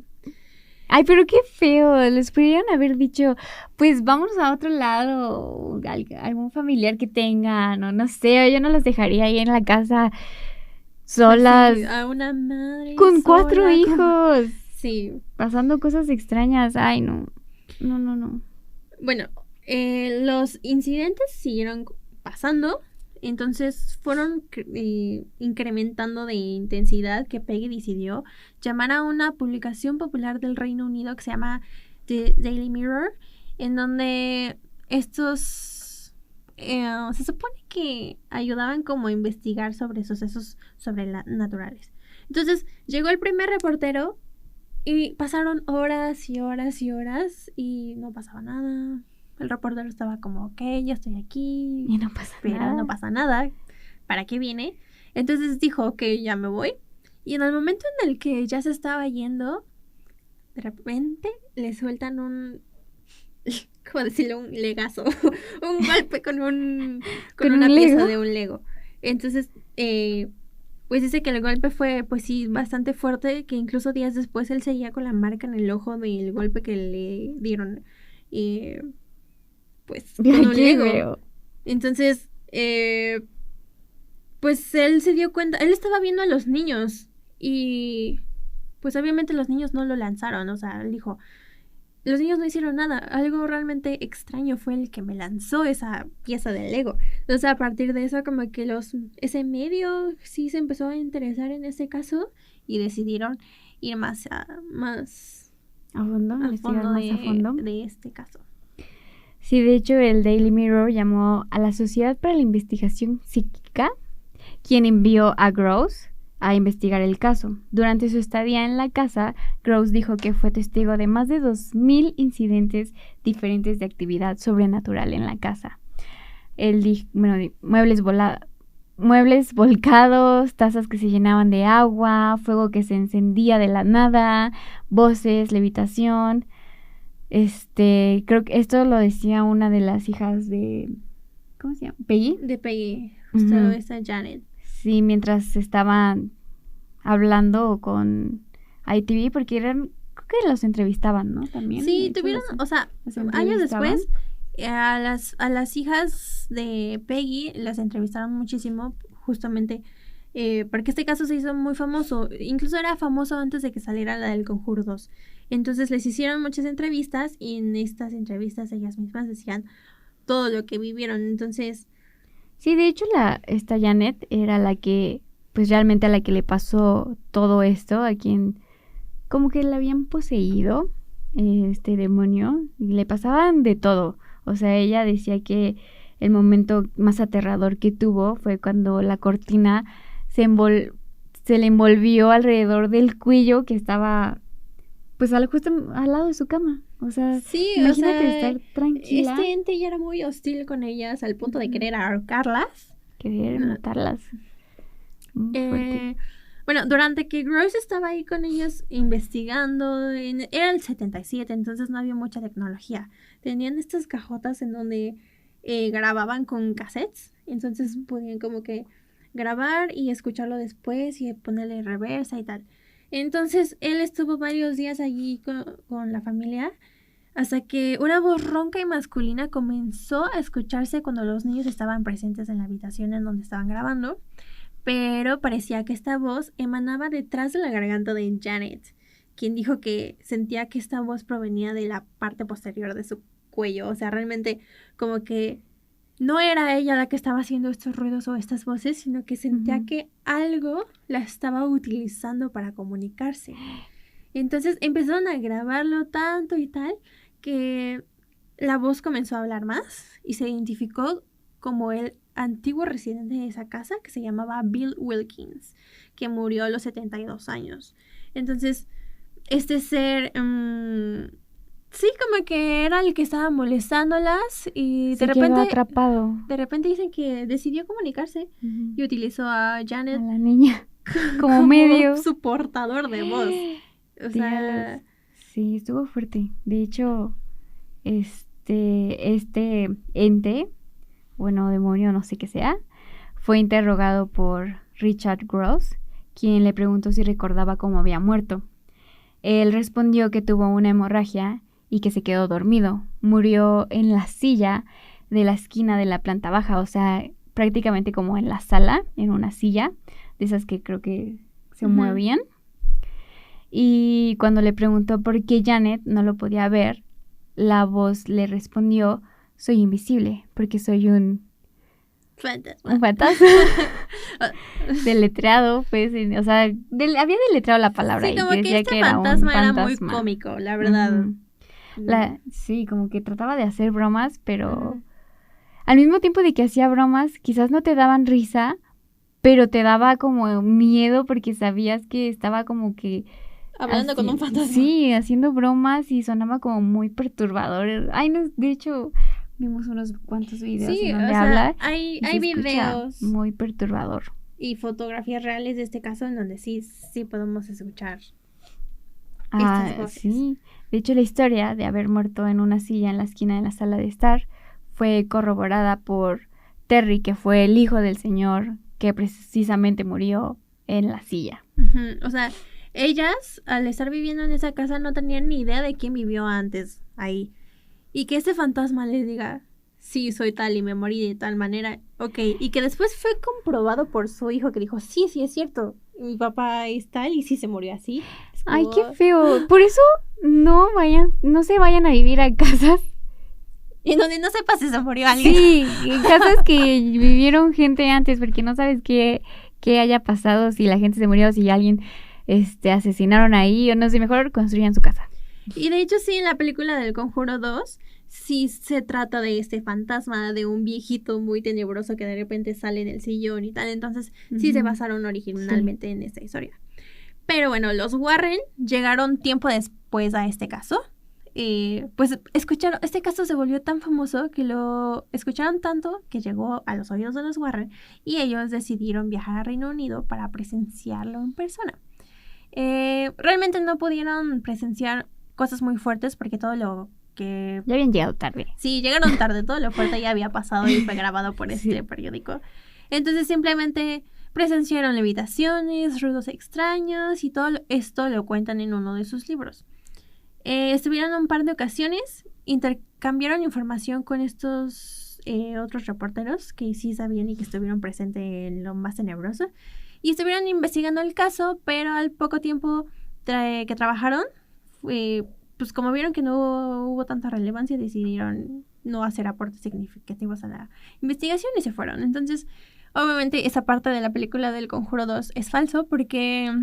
S2: Ay, pero qué feo, les pudieron haber dicho, pues vamos a otro lado, algún familiar que tengan, o no sé, yo no los dejaría ahí en la casa solas,
S1: Sí, a una madre
S2: con
S1: sola,
S2: 4 hijos,
S1: Sí.
S2: pasando cosas extrañas, ay, no.
S1: Bueno, los incidentes siguieron pasando, entonces fueron incrementando de intensidad que Peggy decidió llamar a una publicación popular del Reino Unido que se llama The Daily Mirror, en donde estos se supone que ayudaban como a investigar sobre sucesos sobrenaturales. Entonces llegó el primer reportero y pasaron horas y horas y horas y no pasaba nada. El reportero estaba como, ok, ya estoy aquí.
S2: Y no pasa
S1: pero
S2: nada.
S1: no pasa nada. ¿Para qué viene? Entonces dijo, ok, ya me voy. Y en el momento en el que ya se estaba yendo, de repente le sueltan un... ¿Cómo decirlo? Un legazo. Un golpe con una pieza de un Lego. Entonces, pues dice que el golpe fue, pues sí, bastante fuerte, que incluso días después él seguía con la marca en el ojo del golpe que le dieron. Pues con un Lego.
S2: Veo.
S1: Entonces, pues él se dio cuenta, él estaba viendo a los niños y pues obviamente los niños no lo lanzaron, o sea, él dijo, los niños no hicieron nada, algo realmente extraño fue el que me lanzó esa pieza de Lego. Entonces a partir de eso como que ese medio sí se empezó a interesar en ese caso y decidieron ir más a
S2: fondo, investigar más a fondo
S1: de este caso.
S2: Sí, de hecho el Daily Mirror llamó a la Sociedad para la Investigación Psíquica, quien envió a Gross a investigar el caso. Durante su estadía en la casa, Gross dijo que fue testigo de más de 2,000 incidentes diferentes de actividad sobrenatural en la casa. Él dijo, muebles volcados, tazas que se llenaban de agua, fuego que se encendía de la nada, voces, levitación. Creo que esto lo decía una de las hijas de... ¿Cómo se llama? ¿Peggy?
S1: De Peggy, justo esa Janet.
S2: Sí, mientras estaban hablando con ITV, porque creo que los entrevistaban, ¿no? También.
S1: Sí, tuvieron, o sea, años después, a las hijas de Peggy las entrevistaron muchísimo, justamente porque este caso se hizo muy famoso. Incluso era famoso antes de que saliera la del Conjuro 2. Entonces les hicieron muchas entrevistas y en estas entrevistas ellas mismas decían todo lo que vivieron. Entonces...
S2: Sí, de hecho esta Janet era la que, pues realmente a la que le pasó todo esto, a quien como que la habían poseído, este demonio, y le pasaban de todo. O sea, ella decía que el momento más aterrador que tuvo fue cuando la cortina se le envolvió alrededor del cuello que estaba pues justo al lado de su cama. O sea,
S1: sí,
S2: imagínate estar tranquila.
S1: Este ente ya era muy hostil con ellas al punto de querer ahorcarlas.
S2: Querer matarlas.
S1: Bueno, durante que Gross estaba ahí con ellos investigando, era el 77, entonces no había mucha tecnología. Tenían estas cajotas en donde grababan con cassettes, entonces podían como que grabar y escucharlo después y ponerle reversa y tal. Entonces él estuvo varios días allí con la familia hasta que una voz ronca y masculina comenzó a escucharse cuando los niños estaban presentes en la habitación en donde estaban grabando, pero parecía que esta voz emanaba detrás de la garganta de Janet, quien dijo que sentía que esta voz provenía de la parte posterior de su cuello. O sea, realmente como que no era ella la que estaba haciendo estos ruidos o estas voces, sino que sentía que algo la estaba utilizando para comunicarse. Entonces empezaron a grabarlo tanto y tal que la voz comenzó a hablar más y se identificó como el antiguo residente de esa casa, que se llamaba Bill Wilkins, que murió a los 72 años. Entonces, este ser... sí, como que era el que estaba molestándolas y
S2: de repente quedó atrapado.
S1: De repente dicen que decidió comunicarse y utilizó a Janet,
S2: a la niña, como medio
S1: su portador de voz. O sea,
S2: sí, estuvo fuerte. De hecho, este ente, bueno, demonio, no sé qué sea, fue interrogado por Richard Gross, quien le preguntó si recordaba cómo había muerto. Él respondió que tuvo una hemorragia y que se quedó dormido. Murió en la silla de la esquina de la planta baja, o sea, prácticamente como en la sala, en una silla, de esas que creo que se movían. Y cuando le preguntó por qué Janet no lo podía ver, la voz le respondió: soy invisible, porque soy un fantasma. Un fantasma. Deletreado, pues, o sea, había deletreado la palabra.
S1: Sí, como que decía que fantasma era muy cómico, la verdad.
S2: Sí, como que trataba de hacer bromas, pero al mismo tiempo de que hacía bromas, quizás no te daban risa, pero te daba como miedo porque sabías que estaba como que...
S1: hablando con un fantasma.
S2: Sí, haciendo bromas y sonaba como muy perturbador. Ay, no, de hecho, vimos unos cuantos videos en donde habla.
S1: Hay videos
S2: muy perturbador.
S1: Y fotografías reales de este caso en donde sí podemos escuchar
S2: estas voces. Sí. De hecho, la historia de haber muerto en una silla en la esquina de la sala de estar fue corroborada por Terry, que fue el hijo del señor que precisamente murió en la silla.
S1: O sea, ellas, al estar viviendo en esa casa, no tenían ni idea de quién vivió antes ahí. Y que ese fantasma les diga, sí, soy tal y me morí de tal manera, ok. Y que después fue comprobado por su hijo que dijo, sí, es cierto, mi papá es tal y sí se murió así.
S2: Ay, qué feo. Por eso no se vayan a vivir a casas
S1: en donde no sepas si se murió alguien.
S2: Sí, en casas que vivieron gente antes, porque no sabes qué haya pasado, si la gente se murió, si alguien asesinaron ahí, o no sé, mejor construyan su casa.
S1: Y de hecho sí, en la película del Conjuro 2, sí se trata de este fantasma, de un viejito muy tenebroso que de repente sale en el sillón y tal, entonces sí se basaron originalmente en esta historia. Pero bueno, los Warren llegaron tiempo después a este caso. Pues escucharon, este caso se volvió tan famoso que lo escucharon tanto que llegó a los oídos de los Warren y ellos decidieron viajar a Reino Unido para presenciarlo en persona. Realmente no pudieron presenciar cosas muy fuertes porque todo lo que...
S2: Ya habían llegado tarde.
S1: Sí, llegaron tarde, todo lo fuerte ya había pasado y fue grabado por este periódico. Entonces simplemente presenciaron levitaciones, ruidos extraños y todo esto lo cuentan en uno de sus libros. estuvieron un par de ocasiones, intercambiaron información con estos otros reporteros que sí sabían y que estuvieron presentes en lo más tenebroso. Y estuvieron investigando el caso, pero al poco tiempo que trabajaron, pues como vieron que no hubo tanta relevancia, decidieron no hacer aportes significativos a la investigación y se fueron. Entonces, obviamente, esa parte de la película del Conjuro 2 es falso porque,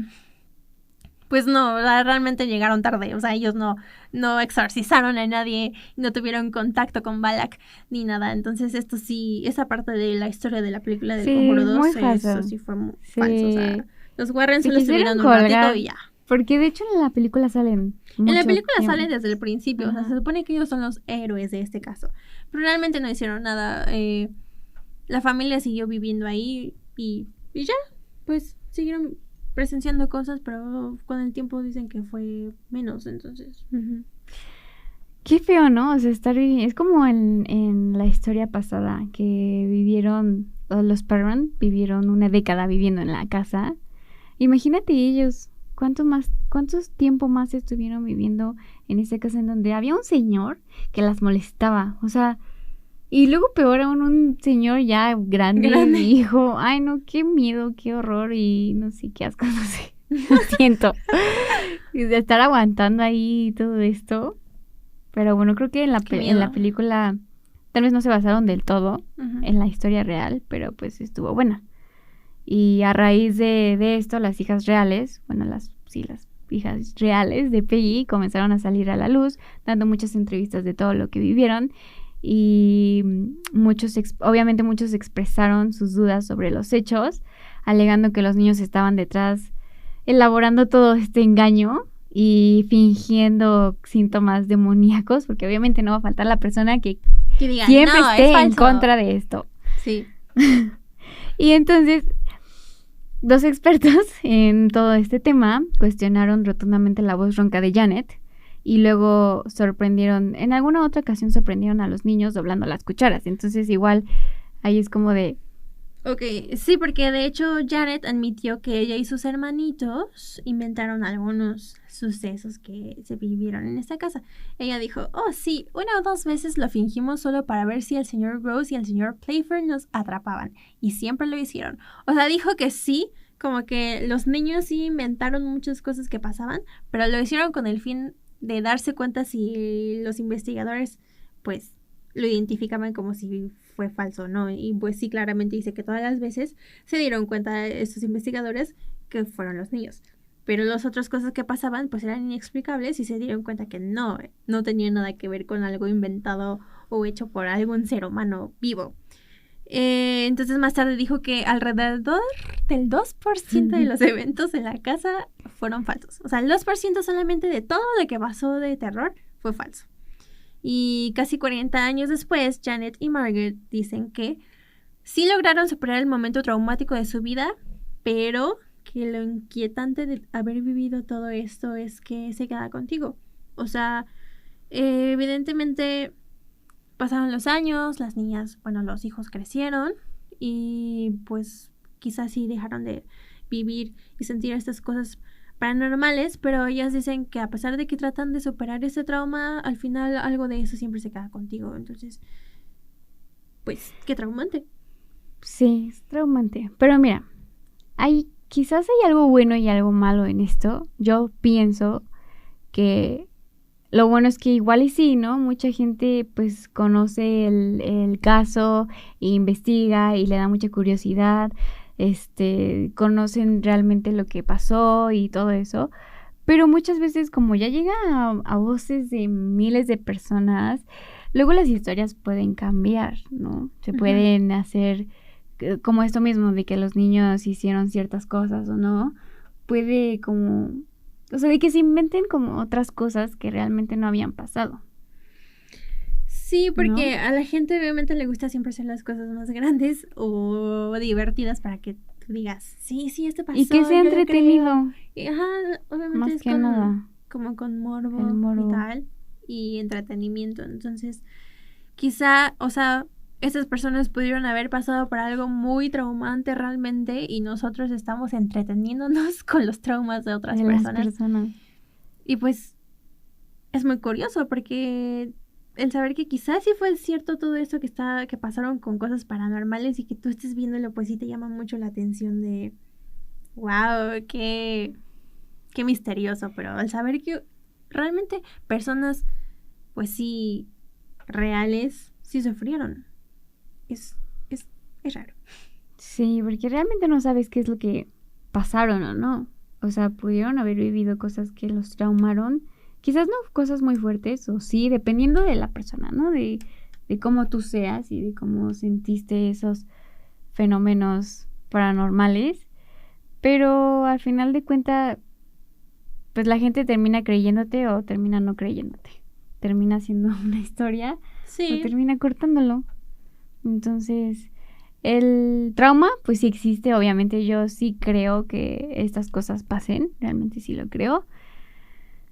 S1: pues no, realmente llegaron tarde. O sea, ellos no exorcizaron a nadie, no tuvieron contacto con Balak ni nada. Entonces, esto sí, esa parte de la historia de la película del Conjuro 2, eso sí fue muy falso. O sea, los Warren solo estuvieron un ratito y ya.
S2: Porque de hecho en la película salen
S1: en la película sale desde el principio. Ajá. O sea, se supone que ellos son los héroes de este caso. Pero realmente no hicieron nada. La familia siguió viviendo ahí y ya, pues siguieron presenciando cosas, pero con el tiempo dicen que fue menos, entonces.
S2: Qué feo, ¿no? O sea, estar viviendo... Es como en la historia pasada que vivieron, los Perron vivieron una década viviendo en la casa. Imagínate ellos... ¿Cuántos tiempo más estuvieron viviendo en esa casa en donde había un señor que las molestaba? O sea, y luego peor aún un señor ya grande. Dijo, ay no, qué miedo, qué horror y no sé qué asco, no sé. Lo siento. Y de estar aguantando ahí todo esto. Pero bueno, creo que en la película tal vez no se basaron del todo en la historia real, pero pues estuvo buena. Y a raíz de esto, las hijas reales, bueno, las hijas reales de Peggy comenzaron a salir a la luz, dando muchas entrevistas de todo lo que vivieron. Y obviamente muchos expresaron sus dudas sobre los hechos, alegando que los niños estaban detrás, elaborando todo este engaño y fingiendo síntomas demoníacos, porque obviamente no va a faltar la persona que diga, siempre esté en contra de esto.
S1: Sí.
S2: Y entonces... Dos expertos en todo este tema cuestionaron rotundamente la voz ronca de Janet y luego en alguna otra ocasión sorprendieron a los niños doblando las cucharas. Entonces igual ahí es como de...
S1: Ok, sí, porque de hecho Janet admitió que ella y sus hermanitos inventaron algunos sucesos que se vivieron en esta casa. Ella dijo, oh sí, 1 o 2 veces lo fingimos solo para ver si el señor Rose y el señor Playfair nos atrapaban. Y siempre lo hicieron. O sea, dijo que sí, como que los niños sí inventaron muchas cosas que pasaban, pero lo hicieron con el fin de darse cuenta si los investigadores, pues, lo identificaban como si fue falso, ¿no? Y pues sí, claramente dice que todas las veces se dieron cuenta estos investigadores que fueron los niños. Pero las otras cosas que pasaban pues eran inexplicables y se dieron cuenta que no tenían nada que ver con algo inventado o hecho por algún ser humano vivo. Entonces más tarde dijo que alrededor del 2% de los eventos en la casa fueron falsos. O sea, el 2% solamente de todo lo que pasó de terror fue falso. Y casi 40 años después, Janet y Margaret dicen que sí lograron superar el momento traumático de su vida, pero que lo inquietante de haber vivido todo esto es que se queda contigo. O sea, evidentemente pasaron los años, las niñas, los hijos crecieron y pues quizás sí dejaron de vivir y sentir estas cosas paranormales, pero ellas dicen que a pesar de que tratan de superar ese trauma, al final algo de eso siempre se queda contigo. Entonces, pues, qué traumante.
S2: Sí, es traumante. Pero mira, quizás hay algo bueno y algo malo en esto. Yo pienso que lo bueno es que igual y sí, ¿no? Mucha gente pues conoce el caso e investiga y le da mucha curiosidad. Conocen realmente lo que pasó y todo eso, pero muchas veces como ya llega a voces de miles de personas, luego las historias pueden cambiar, ¿no? Se pueden hacer como esto mismo de que los niños hicieron ciertas cosas o no, puede como, o sea, de que se inventen como otras cosas que realmente no habían pasado.
S1: Sí, porque a la gente obviamente le gusta siempre hacer las cosas más grandes o divertidas para que tú digas, sí, esto pasó.
S2: Y que sea entretenido.
S1: Ajá, obviamente
S2: más
S1: es
S2: que nada.
S1: Como con morbo y tal, y entretenimiento. Entonces, quizá, o sea, esas personas pudieron haber pasado por algo muy traumante realmente y nosotros estamos entreteniéndonos con los traumas de otras personas.
S2: Las personas.
S1: Y pues es muy curioso porque el saber que quizás sí fue cierto todo eso que pasaron con cosas paranormales y que tú estés viéndolo, pues sí te llama mucho la atención de, wow, qué misterioso, pero al saber que realmente personas, pues sí, reales, sí sufrieron. Es raro.
S2: Sí, porque realmente no sabes qué es lo que pasaron o no. O sea, pudieron haber vivido cosas que los traumaron. Quizás no cosas muy fuertes, o sí, dependiendo de la persona, ¿no? De cómo tú seas y de cómo sentiste esos fenómenos paranormales. Pero al final de cuentas, pues la gente termina creyéndote o termina no creyéndote. Termina siendo una historia o termina cortándolo. Entonces, el trauma, pues sí existe. Obviamente yo sí creo que estas cosas pasen. Realmente sí lo creo.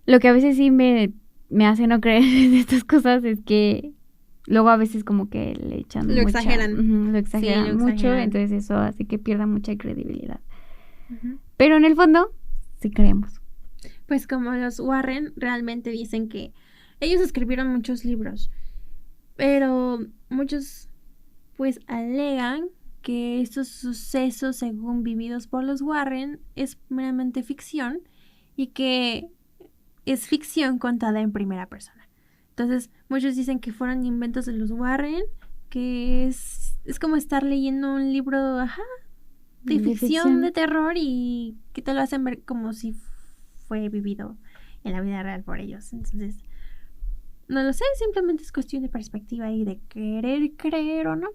S2: Lo que a veces sí me hace no creer en estas cosas es que luego a veces como que le echan
S1: lo exageran.
S2: Lo exageran
S1: Sí,
S2: mucho.
S1: exageran.
S2: Entonces eso hace que pierda mucha credibilidad.
S1: Uh-huh.
S2: Pero en el fondo, sí creemos.
S1: Pues como los Warren realmente dicen que ellos escribieron muchos libros, pero muchos pues alegan que estos sucesos según vividos por los Warren es meramente ficción y que es ficción contada en primera persona. Entonces muchos dicen que fueron inventos de los Warren, que es como estar leyendo un libro de ficción de terror y que te lo hacen ver como si fue vivido en la vida real por ellos. Entonces, no lo sé, simplemente es cuestión de perspectiva y de querer creer o no.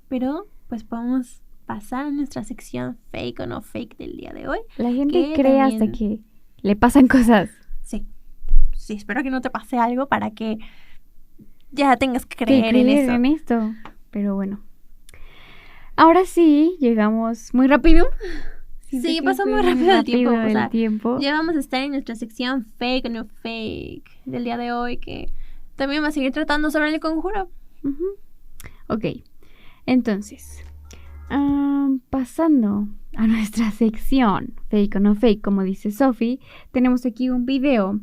S1: Pero, pues podemos pasar a nuestra sección fake o no fake del día de hoy.
S2: La gente cree también hasta que le pasan cosas.
S1: Sí, espero que no te pase algo para que ya tengas que creer en
S2: esto. Pero bueno. Ahora sí, llegamos muy rápido.
S1: Sí, pasó muy rápido el tiempo. Ya vamos a estar en nuestra sección fake o no fake del día de hoy, que también va a seguir tratando sobre el conjuro.
S2: Uh-huh. Ok, entonces, pasando a nuestra sección fake o no fake, como dice Sophie, tenemos aquí un video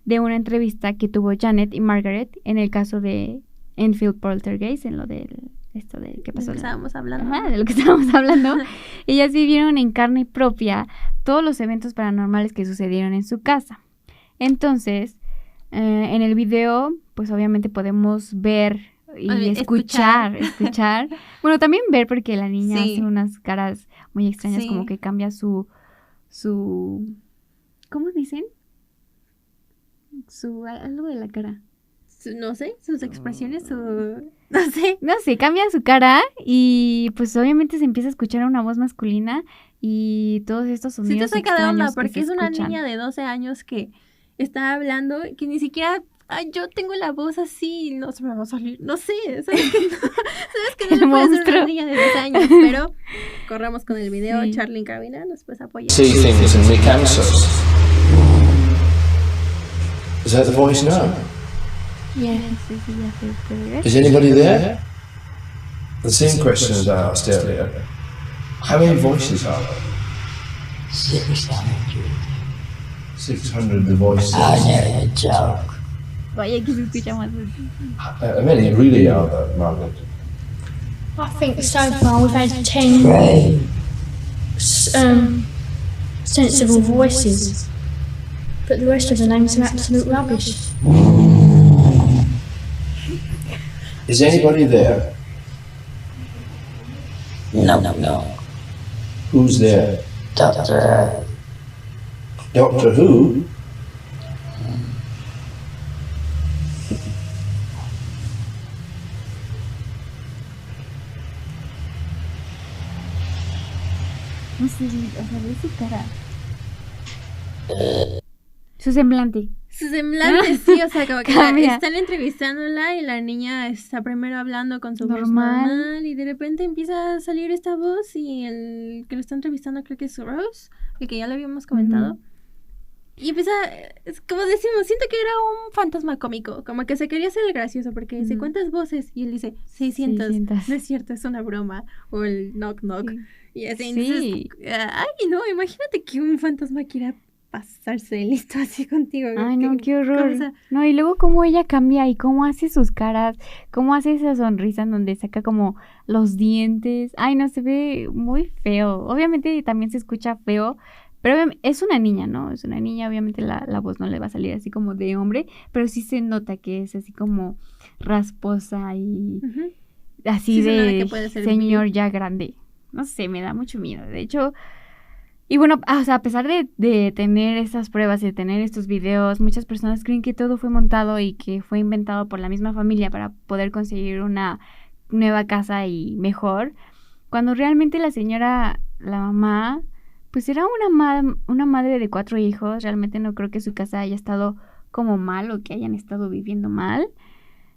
S2: de una entrevista que tuvo Janet y Margaret en el caso de Enfield Poltergeist, en lo del... esto de qué pasó.
S1: De
S2: lo que estábamos hablando. Ellas vivieron en carne propia todos los eventos paranormales que sucedieron en su casa. Entonces, en el video, pues obviamente podemos ver y escuchar. Bueno, también ver porque la niña hace unas caras muy extrañas, como que cambia su ¿cómo dicen? Algo de la cara.
S1: No sé, sus expresiones,
S2: No sé, cambia su cara y pues obviamente se empieza a escuchar una voz masculina y todos estos sonidos
S1: extraños. Sí te saca de onda porque es una niña de 12 años que está hablando, que ni siquiera, yo tengo la voz así, no se me va a salir, no sé, sabes que no puede ser una niña de 12 años, pero corramos con el video, Charlie en cabina, nos puedes apoyar.
S3: See things and make answers. Is that the voice now? Is anybody there? The same question as I asked earlier. How many voices are there?
S4: 600.
S3: 600 the voices.
S4: I know a joke.
S2: Vaya que se escucha más.
S3: How many really are there, Margaret?
S5: I think so far we've had 10 sensible voices, but the rest of the names are absolute rubbish.
S3: Is anybody there?
S4: No.
S3: Who's there?
S4: Doctor
S3: Doctor Who?
S2: No sé, o sea, ve su cara. Su semblante.
S1: Su semblante, sí, o sea, como que están entrevistándola y la niña está primero hablando con su voz normal y de repente empieza a salir esta voz y el que lo está entrevistando creo que es Rose, el que ya lo habíamos comentado. Uh-huh. Y empieza, es como decimos, siento que era un fantasma cómico, como que se quería hacer el gracioso porque dice, ¿cuántas voces? Y él dice, 600. No es cierto, es una broma. O el knock knock. Sí. Y así, entonces, ay, no, imagínate que un fantasma quiera pasarse de listo así contigo.
S2: Ay, no, qué
S1: o
S2: horror.
S1: sea,
S2: No, y luego cómo ella cambia y cómo hace sus caras, cómo hace esa sonrisa en donde saca como los dientes. Ay, no, se ve muy feo. Obviamente también se escucha feo, pero es una niña, ¿no? Es una niña, obviamente la voz no le va a salir así como de hombre, pero sí se nota que es así como rasposa y
S1: ujú.
S2: así
S1: Sí se nota
S2: de
S1: que puede ser
S2: señor ya grande. No sé, me da mucho miedo. De hecho, y bueno, o sea, a pesar de tener estas pruebas y de tener estos videos, muchas personas creen que todo fue montado y que fue inventado por la misma familia para poder conseguir una nueva casa y mejor, cuando realmente la señora, la mamá, pues era una madre de 4 hijos. Realmente no creo que su casa haya estado como mal o que hayan estado viviendo mal,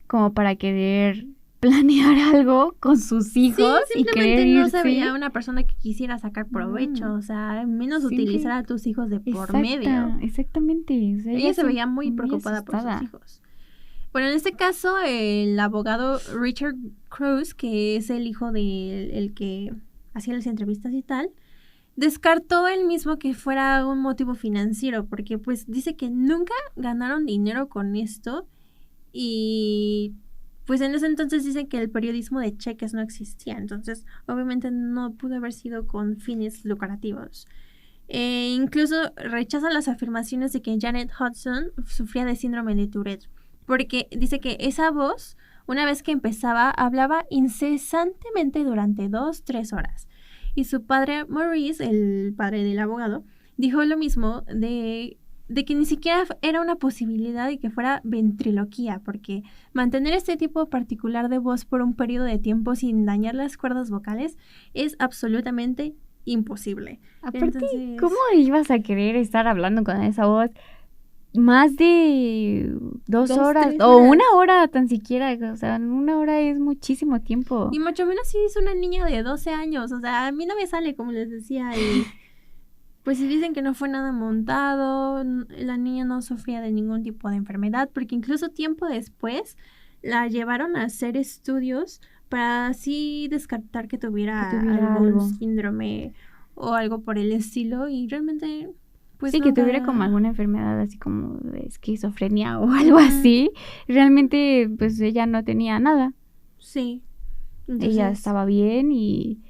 S2: como para querer planear algo con sus hijos
S1: Sí,
S2: y querer
S1: simplemente no
S2: irse.
S1: se veía una persona que quisiera sacar provecho, o sea, menos
S2: Sí,
S1: utilizar
S2: que-
S1: a tus hijos de por
S2: Exacta,
S1: medio.
S2: exactamente. O sea,
S1: Ella se veía muy preocupada por
S2: asustada.
S1: sus hijos. Bueno, en este caso, el abogado Richard Cruz, que es el hijo el que hacía las entrevistas y tal, descartó él mismo que fuera un motivo financiero, porque pues dice que nunca ganaron dinero con esto y pues en ese entonces dicen que el periodismo de cheques no existía, entonces obviamente no pudo haber sido con fines lucrativos. Incluso rechaza las afirmaciones de que Janet Hudson sufría de síndrome de Tourette, porque dice que esa voz, una vez que empezaba, hablaba incesantemente durante 2-3 horas. Y su padre, Maurice, el padre del abogado, dijo lo mismo de que ni siquiera era una posibilidad de que fuera ventriloquía, porque mantener este tipo particular de voz por un periodo de tiempo sin dañar las cuerdas vocales es absolutamente imposible.
S2: Aparte,
S1: Entonces,
S2: ¿cómo ibas a querer estar hablando con esa voz más de 2 horas
S1: 3
S2: o
S1: horas.
S2: 1 hora tan siquiera? O sea, 1 hora es muchísimo tiempo.
S1: Y mucho menos si es una niña de 12 años. O sea, a mí no me sale, como les decía. Y pues si dicen que no fue nada montado, la niña no sufría de ningún tipo de enfermedad, porque incluso tiempo después la llevaron a hacer estudios para así descartar que tuviera
S2: tuviera
S1: algún
S2: algo.
S1: síndrome o algo por el estilo. Y realmente, pues
S2: sí, que tuviera
S1: nunca-
S2: como alguna enfermedad así como de esquizofrenia o algo
S1: Ujú.
S2: así. Realmente, pues ella no tenía nada.
S1: Sí.
S2: Ella
S1: Entonces,
S2: estaba bien y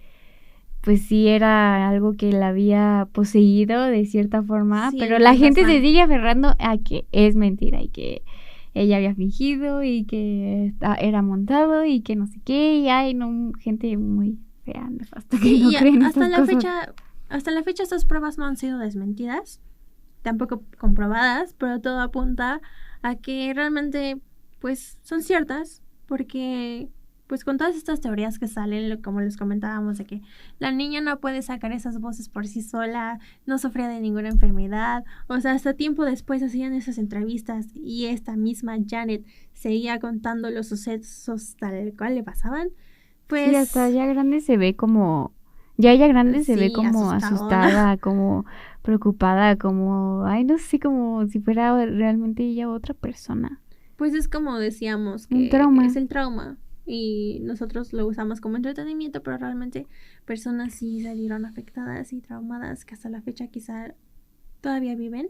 S2: pues sí era algo que la había poseído de cierta forma,
S1: Sí,
S2: pero
S1: el
S2: la gente
S1: fantasma.
S2: se sigue aferrando a que es mentira y que ella había fingido y que era montado y que no sé qué, y hay no, gente muy fea, nefasta, que
S1: Sí,
S2: no
S1: y
S2: creen
S1: hasta
S2: estas
S1: la
S2: cosas.
S1: fecha estas pruebas no han sido desmentidas, tampoco comprobadas, pero todo apunta a que realmente pues son ciertas, porque pues con todas estas teorías que salen, como les comentábamos, de que la niña no puede sacar esas voces por sí sola, no sufría de ninguna enfermedad, o sea, hasta tiempo después hacían esas entrevistas y esta misma Janet seguía contando los sucesos tal cual le pasaban, pues
S2: Sí, hasta ya grande se ve como, ya ella grande se ve
S1: sí,
S2: como
S1: asustadona.
S2: asustada, como preocupada, como, ay, no sé, como si fuera realmente ella otra persona.
S1: Pues es como decíamos,
S2: Un
S1: que
S2: trauma.
S1: es el trauma y nosotros lo usamos como entretenimiento, pero realmente personas sí salieron afectadas y traumadas que hasta la fecha quizá todavía viven,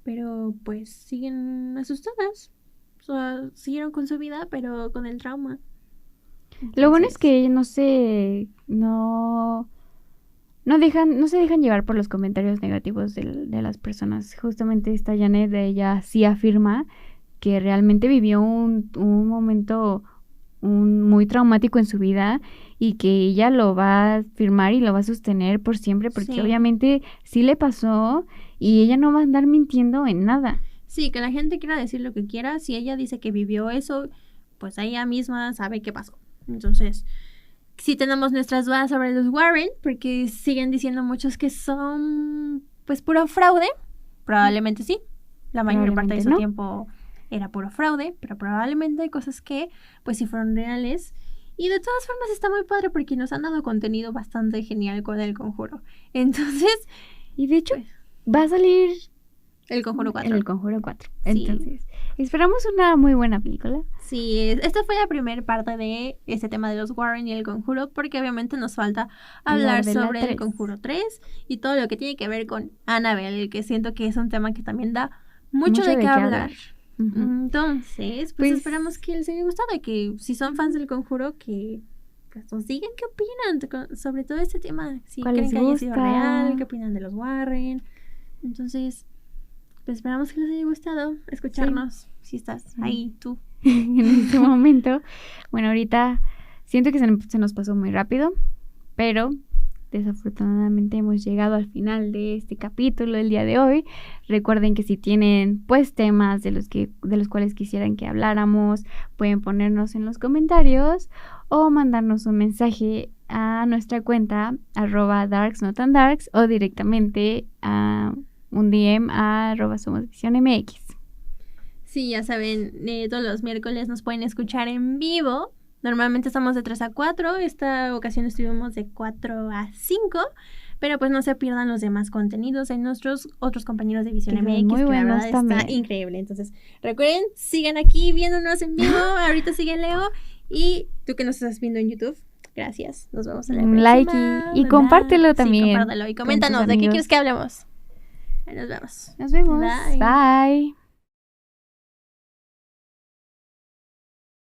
S1: pero pues siguen asustadas. O sea, siguieron con su vida, pero con el trauma.
S2: Lo bueno es
S1: Entonces,
S2: que no se dejan llevar por los comentarios negativos de las personas. Justamente esta Janet, ella sí afirma que realmente vivió un momento muy traumático en su vida y que ella lo va a afirmar y lo va a sostener por siempre porque
S1: Sí.
S2: obviamente sí le pasó y ella no va a andar mintiendo en nada.
S1: sí, que la gente quiera decir lo que quiera. Si ella dice que vivió eso, pues ella misma sabe qué pasó. Entonces, sí tenemos nuestras dudas sobre los Warren, porque siguen diciendo muchos que son, pues, puro fraude. Probablemente sí. La mayor parte de
S2: Probablemente
S1: su
S2: no.
S1: tiempo era puro fraude, pero probablemente hay cosas que, pues, sí fueron reales. Y de todas formas está muy padre porque nos han dado contenido bastante genial con El Conjuro. Entonces,
S2: Y de hecho
S1: Pues,
S2: va a salir
S1: El Conjuro 4.
S2: El Conjuro 4.
S1: Sí.
S2: Entonces, Esperamos una muy buena película.
S1: Sí, esta fue la primera parte de este tema de los Warren y el Conjuro, porque obviamente nos falta hablar
S2: de la
S1: sobre el
S2: 3.
S1: Conjuro 3 y todo lo que tiene que ver con Annabelle, que siento que es un tema que también da mucho de qué hablar.
S2: Ujú.
S1: Entonces, pues esperamos que les haya gustado y que si son fans del Conjuro, que pues, nos digan qué opinan sobre todo este tema. Si
S2: ¿Cuál
S1: creen
S2: les
S1: que haya sido
S2: gusta?
S1: real, qué opinan de los Warren. Entonces, pues esperamos que les haya gustado escucharnos. Si estás ahí, tú.
S2: En este momento. Bueno, ahorita siento que se nos pasó muy rápido, pero desafortunadamente hemos llegado al final de este capítulo el día de hoy. Recuerden que si tienen pues temas de los cuales quisieran que habláramos, pueden ponernos en los comentarios o mandarnos un mensaje a nuestra cuenta @darksnotandarks o directamente a un DM a @somosvisionmx.
S1: Sí, ya saben, todos los miércoles nos pueden escuchar en vivo. Normalmente estamos de 3 a 4. Esta ocasión estuvimos de 4 a 5. Pero pues no se pierdan los demás contenidos de nuestros otros compañeros de Visión
S2: Que son
S1: MX,
S2: muy
S1: que la
S2: buenos
S1: verdad
S2: también.
S1: está increíble. Entonces, recuerden, sigan aquí viéndonos en vivo. Ahorita sigue Leo. Y tú que nos estás viendo en YouTube, gracias. Nos vemos en la
S2: Un
S1: próxima.
S2: like y
S1: Bye.
S2: compártelo también
S1: Sí, compártelo y
S2: con
S1: coméntanos
S2: tus
S1: de qué
S2: amigos.
S1: quieres que hablemos. Ahí nos vemos.
S2: Nos vemos.
S1: Bye.
S2: Bye.